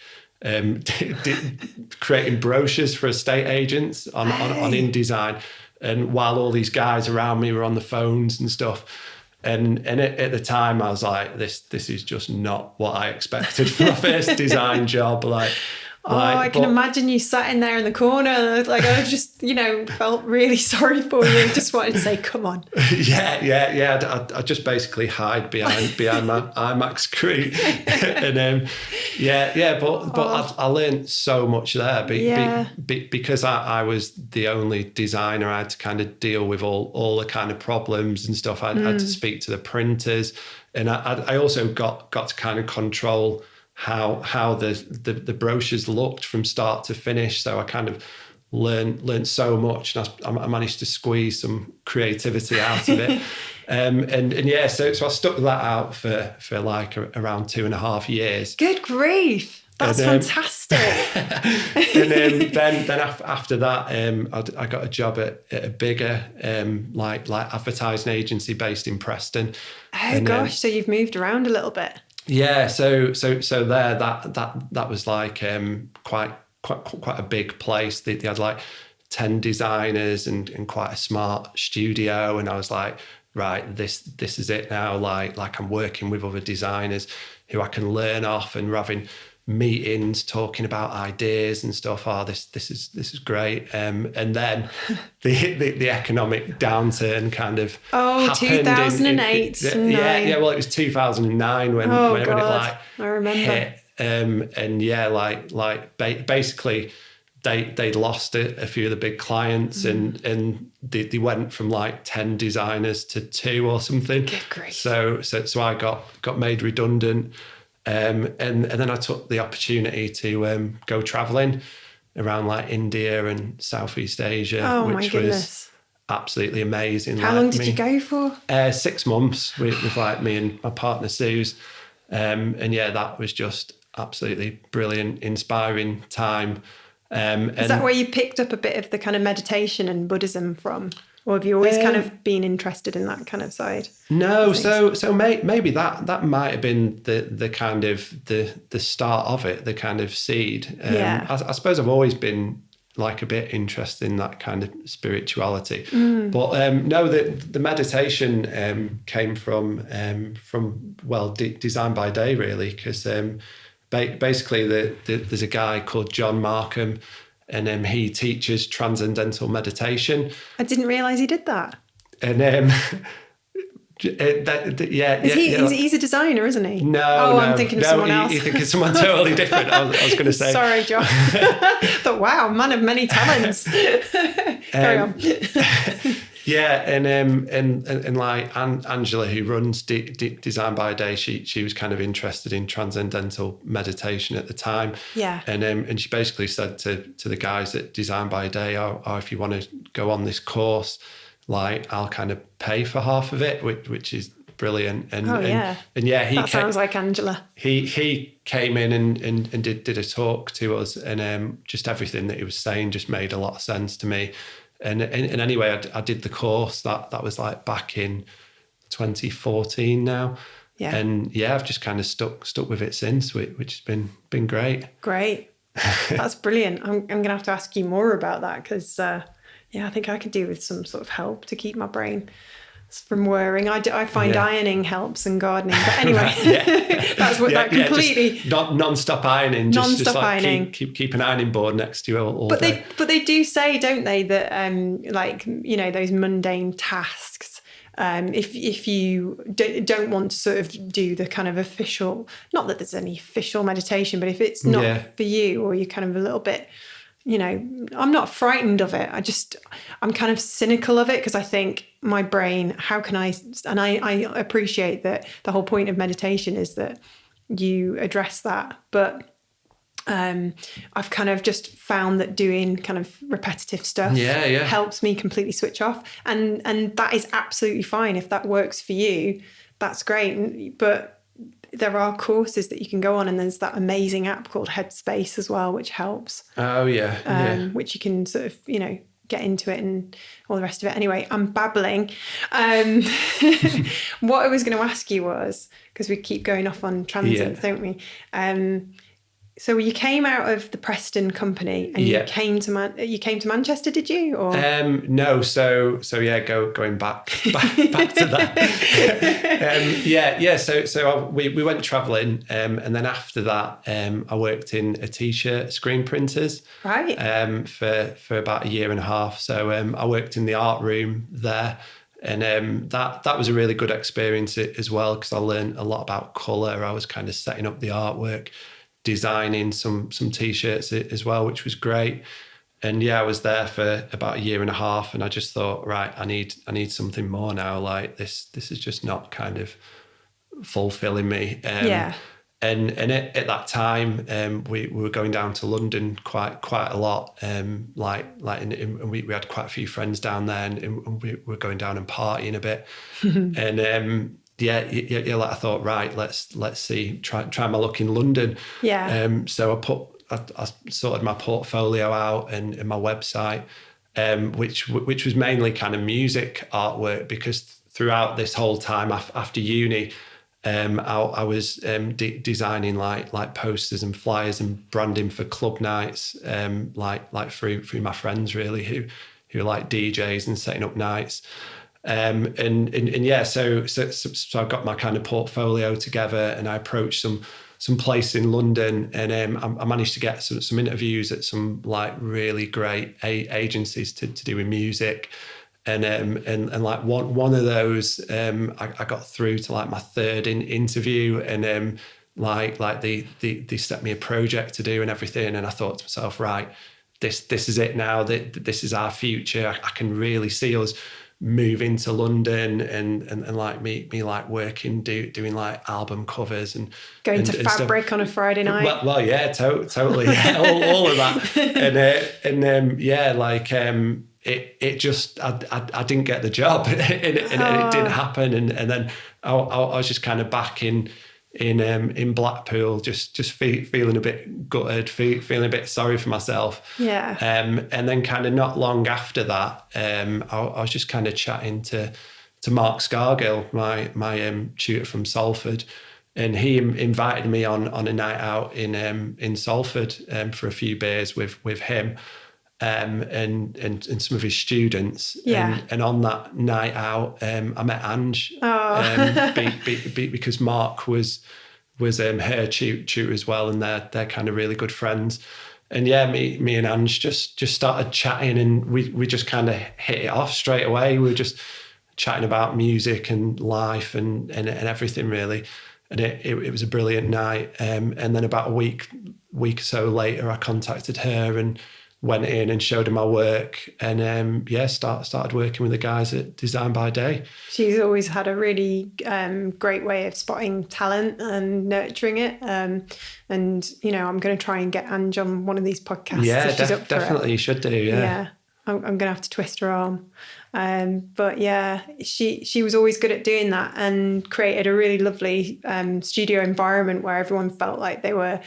creating brochures for estate agents on InDesign, and while all these guys around me were on the phones and stuff. And at the time, I was like, this is just not what I expected for my first design job. I can imagine you sat in there in the corner. Like, I just, felt really sorry for you. Just wanted to say, come on. Yeah. I just basically hide behind my iMac screen. And but I learned so much there because I was the only designer. I had to kind of deal with all the kind of problems and stuff. I had to speak to the printers, and I also got to kind of control how the brochures looked from start to finish. So I kind of learned so much, and I managed to squeeze some creativity out of it. So I stuck that out for like around 2.5 years. Good grief. That's fantastic. And then after that, I got a job at a bigger like advertising agency based in Preston. Oh gosh, so you've moved around a little bit. Yeah, so there that was like quite a big place. They had like 10 designers and quite a smart studio, and I was like, right, this is it now. Like I'm working with other designers who I can learn off, and we're having meetings talking about ideas and stuff. This is great. And then the economic downturn kind of happened 2008. Well, it was 2009 when it like I remember hit. Basically they'd lost a few of the big clients, and they went from like 10 designers to 2 or something. Good grief. So I got made redundant. And then I took the opportunity to go traveling around like India and Southeast Asia, which was absolutely amazing. How long did you go for? 6 months with like me and my partner Suze. That was just absolutely brilliant, inspiring time. Is that where you picked up a bit of the kind of meditation and Buddhism from? Or have you always kind of been interested in that kind of side? No, so maybe that might have been the kind of the start of it, the kind of seed. I suppose I've always been like a bit interested in that kind of spirituality. But no, the meditation came from Design by Day, really, because basically there's a guy called John Markham, and he teaches transcendental meditation. I didn't realise he did that. And he's a designer, isn't he? No, I'm thinking of someone else. You think it's someone totally different. I was going to say. Sorry, John. But wow, man of many talents. Carry on. Yeah, and like Angela, who runs Design by Day, she was kind of interested in transcendental meditation at the time. Yeah. And she basically said to the guys at Design by Day, oh, if you want to go on this course, like I'll kind of pay for half of it, which is brilliant. And that sounds like Angela. He came in and did a talk to us, and just everything that he was saying just made a lot of sense to me. And anyway, I did the course that was like back in 2014 now. Yeah. And I've just kind of stuck with it since, which has been great. Great. That's brilliant. I'm going to have to ask you more about that because, I think I could do with some sort of help to keep my brain from whirring. I find ironing helps and gardening. But anyway, that's what that completely... non-stop ironing. Just like ironing. Keep an ironing board next to you all but day. But they do say, don't they, that those mundane tasks, if you don't want to sort of do the kind of official, not that there's any official meditation, but if it's not for you, or you're kind of a little bit, I'm not frightened of it. I'm kind of cynical of it because I think my brain, I appreciate that the whole point of meditation is that you address that. But I've kind of just found that doing kind of repetitive stuff helps me completely switch off. And that is absolutely fine. If that works for you, that's great. But there are courses that you can go on, and there's that amazing app called Headspace as well, which helps. Oh, yeah. Which you can sort of, get into it and all the rest of it. Anyway, I'm babbling. What I was going to ask you was, because we keep going off on tangents, don't we? So you came out of the Preston company and you came to Manchester, did you? Or no, so going back to that. So we went travelling, and then after that, I worked in a t-shirt screen printers, right? For about a year and a half. So I worked in the art room there. And that was a really good experience as well, because I learned a lot about colour. I was kind of setting up the artwork, designing some t-shirts as well, which was great. And I was there for about a year and a half, and I just thought, right, I need something more now. Like this is just not kind of fulfilling me. And at that time, we were going down to London quite a lot. And we had quite a few friends down there, and we were going down and partying a bit. And like I thought, right, let's see, try my luck in London. So I sorted my portfolio out and my website, which was mainly kind of music artwork, because throughout this whole time after uni, I was designing like posters and flyers and branding for club nights, like through my friends really, who are like DJs and setting up nights. So I got my kind of portfolio together, and I approached some place in London, and I managed to get some interviews at some like really great agencies to do with music, and like one of those, I got through to like my third interview, and like they set me a project to do and everything, and I thought to myself, right, this is it now. This is our future. I can really see us moving to London and like me like working, doing like album covers and going to Fabric on a Friday night. Well, yeah, totally, yeah, all of that, it just I didn't get the job, and it didn't happen, and then I was just kind of back in Blackpool, just feeling a bit gutted, feeling a bit sorry for myself. And then kind of not long after that, I was just kind of chatting to Mark Scargill, my tutor from Salford, and he invited me on a night out in Salford for a few beers with him. And some of his students, and on that night out, I met Ange, because Mark was her tutor as well, and they're kind of really good friends. And me and Ange just started chatting, and we just kind of hit it off straight away. We were just chatting about music and life and everything really, and it was a brilliant night. And then about a week or so later, I contacted her and went in and showed her my work, and started working with the guys at Design by Day. She's always had a really great way of spotting talent and nurturing it. And I'm going to try and get Ange on one of these podcasts. Yeah, if she's up for definitely, it. you should do. Yeah. I'm going to have to twist her arm. But yeah, she was always good at doing that and created a really lovely studio environment where everyone felt like by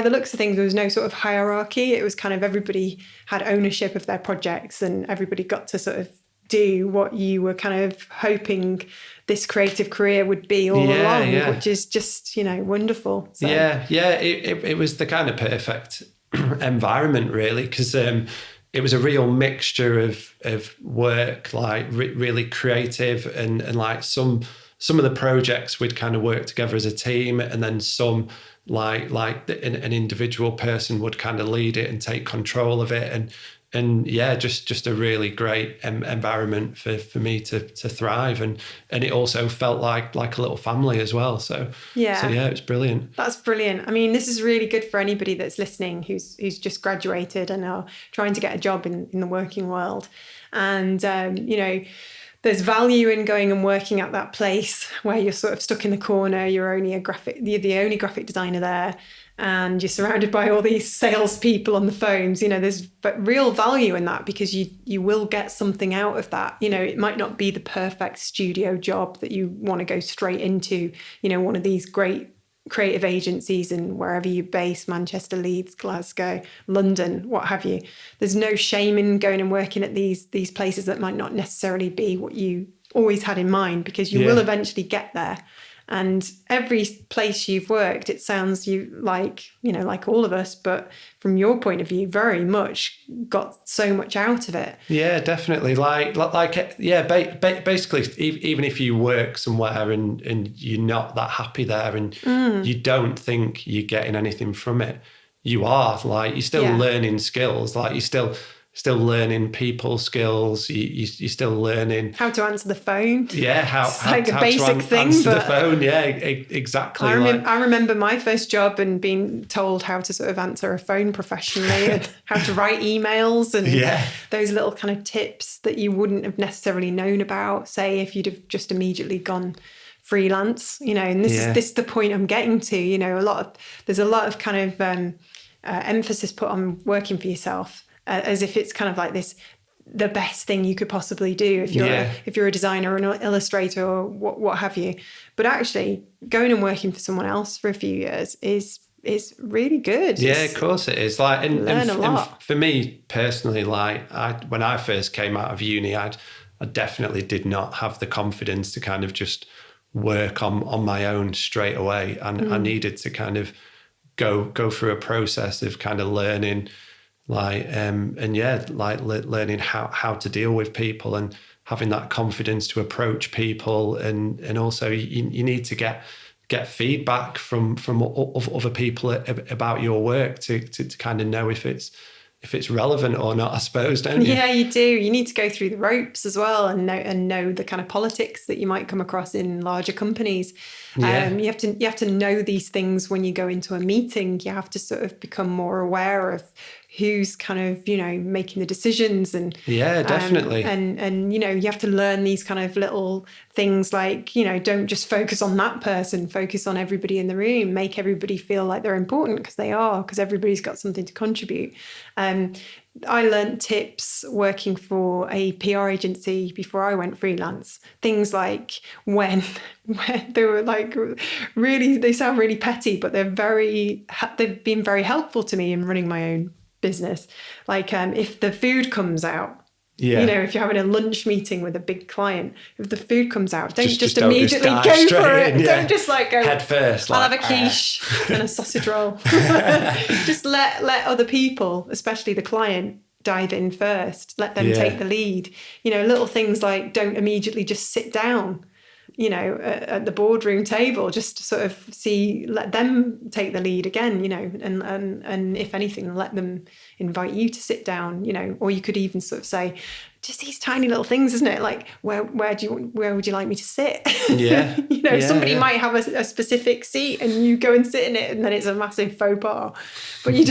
the looks of things, there was no sort of hierarchy. It was kind of everybody had ownership of their projects and everybody got to sort of do what you were kind of hoping this creative career would be all along, which is just, wonderful. So. It was the kind of perfect environment, really, because it was a real mixture of work, like really creative, and like some of the projects we'd kind of work together as a team, and then some like an individual person would kind of lead it and take control of it, and just a really great environment for me to thrive, and it also felt like a little family as well. So it was brilliant. That's brilliant. I mean, this is really good for anybody that's listening who's just graduated and are trying to get a job in the working world, and there's value in going and working at that place where you're sort of stuck in the corner. You're the only graphic designer there, and you're surrounded by all these salespeople on the phones. There's real value in that because you will get something out of that. It might not be the perfect studio job that you want to go straight into, one of these great creative agencies and wherever you're based, Manchester, Leeds, Glasgow, London, what have you. There's no shame in going and working at these places that might not necessarily be what you always had in mind, because you will eventually get there. And every place you've worked, it sounds like all of us, but from your point of view, very much got so much out of it. Yeah, definitely. Basically, even if you work somewhere and you're not that happy there and you don't think you're getting anything from it, you are. Like, you're still learning skills. Like, you're still learning people skills. You're still learning how to answer the phone. Yeah, how like a basic thing. Answer the phone. Yeah, exactly. I remember my first job and being told how to sort of answer a phone professionally and how to write emails and those little kind of tips that you wouldn't have necessarily known about, say, if you'd have just immediately gone freelance. And this is the point I'm getting to. There's a lot of kind of emphasis put on working for yourself. As if it's kind of like the best thing you could possibly do if you're a designer or an illustrator or what have you. But actually, going and working for someone else for a few years is really good. Yeah, of course it is. Learn a lot. And for me personally, when I first came out of uni, I definitely did not have the confidence to kind of just work on my own straight away, and I needed to kind of go through a process of kind of learning. Learning how to deal with people and having that confidence to approach people, and also you need to get feedback from other people about your work to kind of know if it's relevant or not, I suppose, don't you? Yeah, you do. You need to go through the ropes as well and know the kind of politics that you might come across in larger companies. Yeah. You have to know these things when you go into a meeting. You have to sort of become more aware of who's kind of, making the decisions, and definitely. And you have to learn these kind of little things like, don't just focus on that person, focus on everybody in the room, make everybody feel like they're important, because they are, because everybody's got something to contribute. I learned tips working for a PR agency before I went freelance. Things like when they were like really, they sound really petty, but they've been very helpful to me in running my own business. Like if the food comes out, if you're having a lunch meeting with a big client, if the food comes out, don't just immediately go for it. Yeah. Don't just go head first. I'll have a quiche and a sausage roll. Just let other people, especially the client, dive in first. Let them take the lead. Little things like don't immediately just sit down. At the boardroom table, just to sort of let them take the lead again, and if anything, let them invite you to sit down, or you could even sort of say, just these tiny little things, isn't it? Like, where would you like me to sit? Yeah. Somebody might have a specific seat and you go and sit in it, and then it's a massive faux pas. But you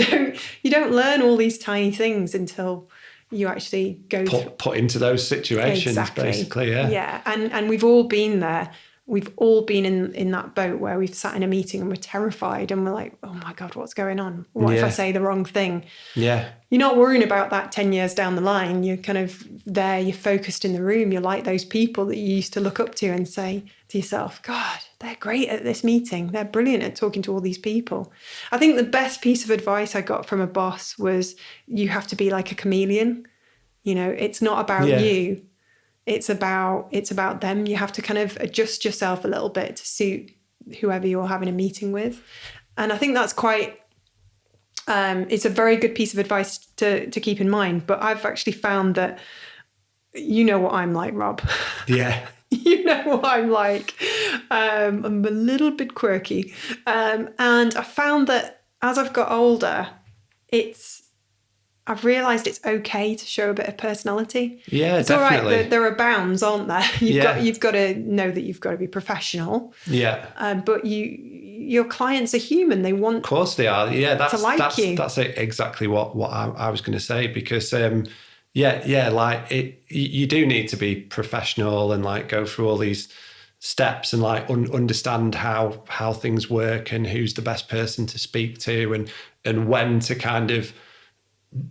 don't learn all these tiny things until you actually go put into those situations, exactly. basically. Yeah. And we've all been there. we've all been in that boat where we've sat in a meeting and we're terrified and we're like, oh my God, what's going on? What if I say the wrong thing? Yeah. You're not worrying about that 10 years down the line. You're kind of there, you're focused in the room. You're like those people that you used to look up to and say to yourself, God, they're great at this meeting. They're brilliant at talking to all these people. I think the best piece of advice I got from a boss was you have to be like a chameleon. You know, it's not about you. It's about them. You have to kind of adjust yourself a little bit to suit whoever you're having a meeting with. And I think that's quite, it's a very good piece of advice to keep in mind. But I've actually found that, you know what I'm like, Rob. Yeah. You know what I'm like. I'm a little bit quirky. And I found that as I've got older, I've realised it's okay to show a bit of personality. Yeah, it's definitely. all right. There are bounds, aren't there? You've got to know that you've got to be professional. Yeah. But your clients are human. They want, of course they are. Yeah, that's you. That's exactly what I was going to say, because like you do need to be professional and like go through all these steps and like understand how things work and who's the best person to speak to and when to kind of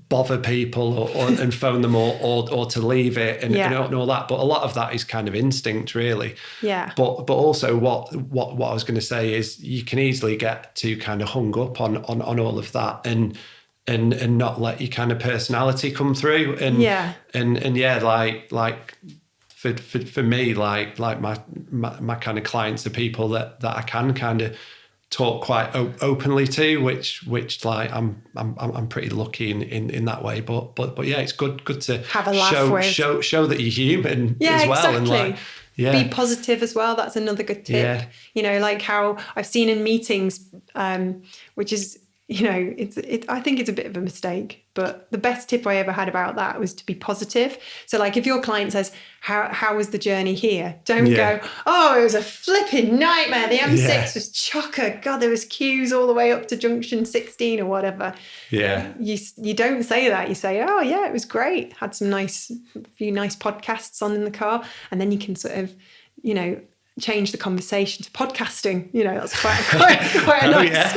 bother people and phone them or to leave it and all that. But a lot of that is kind of instinct, really. Yeah. But also what I was going to say is you can easily get too kind of hung up on all of that and not let your kind of personality come through. And like for me, like my kind of clients are people that I can kind of talk quite openly to, which like I'm pretty lucky in that way. But yeah, it's good to have a laugh show that you're human as well. Exactly. And like, be positive as well. That's another good tip. Yeah. You know, like how I've seen in meetings, which is, you know, I think it's a bit of a mistake, but the best tip I ever had about that was to be positive. So like if your client says, how was the journey here? Don't go, oh, it was a flipping nightmare. The M6 was chocker. God, there was queues all the way up to junction 16 or whatever. Yeah. You don't say that. You say, oh yeah, it was great. Had some few nice podcasts on in the car. And then you can sort of, you know, change the conversation to podcasting. You know, that's quite a nice.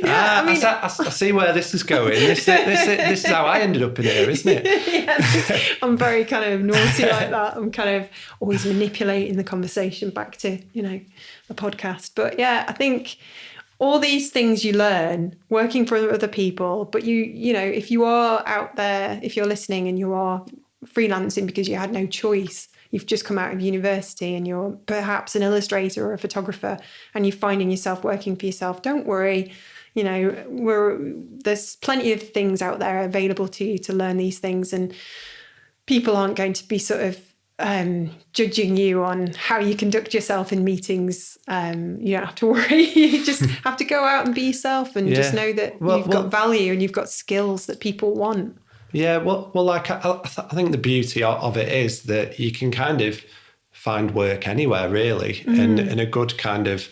I mean, I see where this is going. This is how I ended up in here, isn't it? I'm very kind of naughty like that. I'm kind of always manipulating the conversation back to, you know, a podcast. But yeah, I think all these things you learn working for other people, but you know, if you are out there, if you're listening and you are freelancing because you had no choice, you've just come out of university and you're perhaps an illustrator or a photographer and you're finding yourself working for yourself, don't worry. You know, there's plenty of things out there available to you to learn these things, and people aren't going to be sort of judging you on how you conduct yourself in meetings. You don't have to worry. You just have to go out and be yourself and just know that you've got value and you've got skills that people want. Yeah, well, like I think the beauty of it is that you can kind of find work anywhere, really, and a good kind of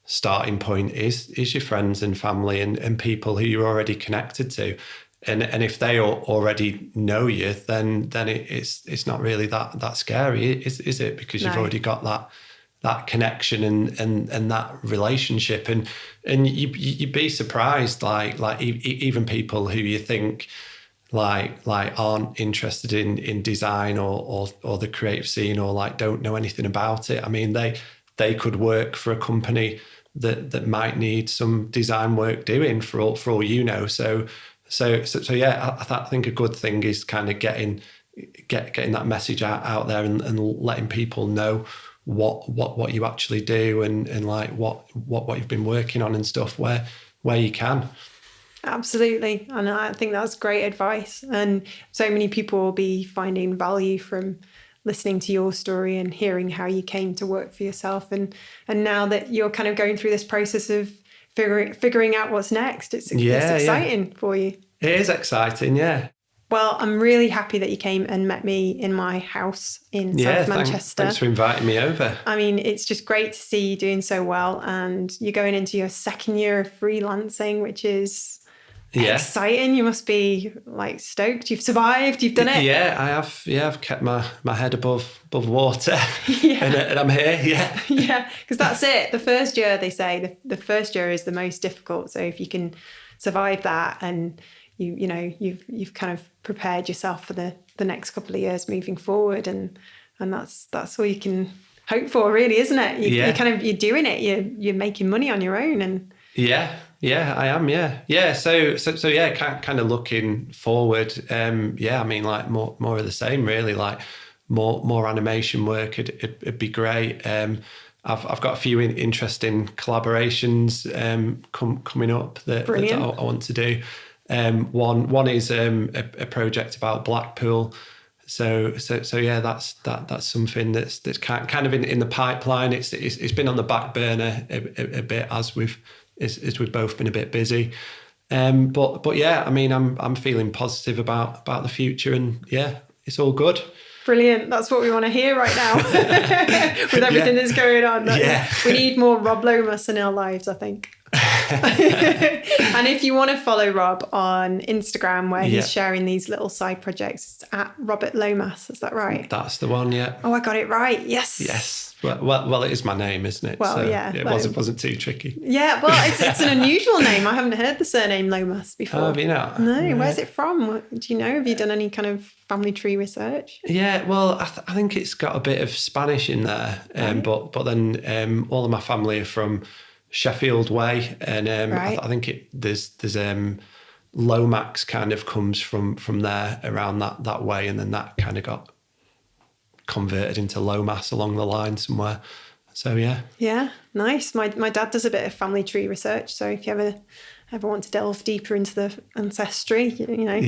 starting point is your friends and family and people who you're already connected to, and if they already know you, then it's not really that scary, is it? Because you've already got that connection and that relationship, and you'd be surprised, like even people who you think like aren't interested in design or the creative scene or like don't know anything about it. I mean, they could work for a company that might need some design work doing for all you know. So yeah, I think a good thing is kind of getting that message out there and letting people know what you actually do and like what you've been working on and stuff where you can. Absolutely. And I think that's great advice. And so many people will be finding value from listening to your story and hearing how you came to work for yourself. And now that you're kind of going through this process of figuring out what's next, it's exciting for you. It is exciting, yeah. Well, I'm really happy that you came and met me in my house in South Manchester. Thanks for inviting me over. I mean, it's just great to see you doing so well. And you're going into your second year of freelancing, which is Yeah. Exciting. You must be like stoked. You've survived. You've done it. Yeah, I have. Yeah, I've kept my head above water. Yeah. and I'm here. Yeah. Yeah, because that's it. The first year, they say, the first year is the most difficult. So if you can survive that, and you've kind of prepared yourself for the next couple of years moving forward, and that's all you can hope for, really, isn't it? You're doing it. You're making money on your own, and Yeah, I am. Yeah. So yeah, kind of looking forward. I mean, like more of the same, really. Like more animation work. It'd be great. I've got a few interesting collaborations coming up that I want to do. One is a project about Blackpool. So yeah, that's something that's kind of in the pipeline. It's been on the back burner a bit as we've both been a bit busy. But yeah, I mean, I'm feeling positive about the future, and yeah, it's all good. Brilliant. That's what we want to hear right now. With everything that's going on. We need more Rob Lomas in our lives, I think. And if you want to follow Rob on Instagram, where he's sharing these little side projects, it's at Robert Lomas. Is that right? That's the one. Yeah. Oh, I got it right. Yes. Well, it is my name, isn't it? Well, so yeah. It wasn't too tricky. Yeah. Well, it's an unusual name. I haven't heard the surname Lomas before. Oh, have you not? No. Where's it from? Do you know? Have you done any kind of family tree research? Yeah. Well, I think it's got a bit of Spanish in there, but then all of my family are from Sheffield way, and I think there's Lomax kind of comes from there around that way, and then that kind of got converted into Lomas along the line somewhere. So yeah, nice. My dad does a bit of family tree research, so if you ever want to delve deeper into the ancestry, you know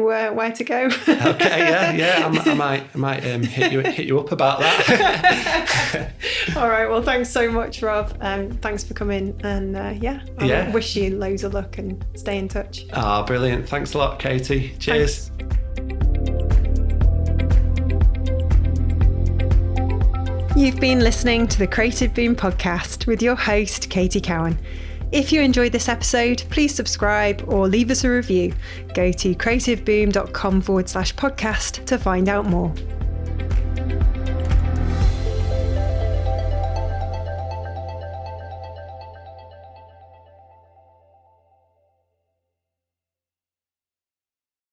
where to go. Okay, yeah. I might hit you up about that. All right. Well, thanks so much, Rob. Thanks for coming, and I wish you loads of luck and stay in touch. Brilliant. Thanks a lot, Katie. Cheers. Thanks. You've been listening to the Creative Boom podcast with your host, Katie Cowan. If you enjoyed this episode, please subscribe or leave us a review. Go to creativeboom.com/podcast to find out more.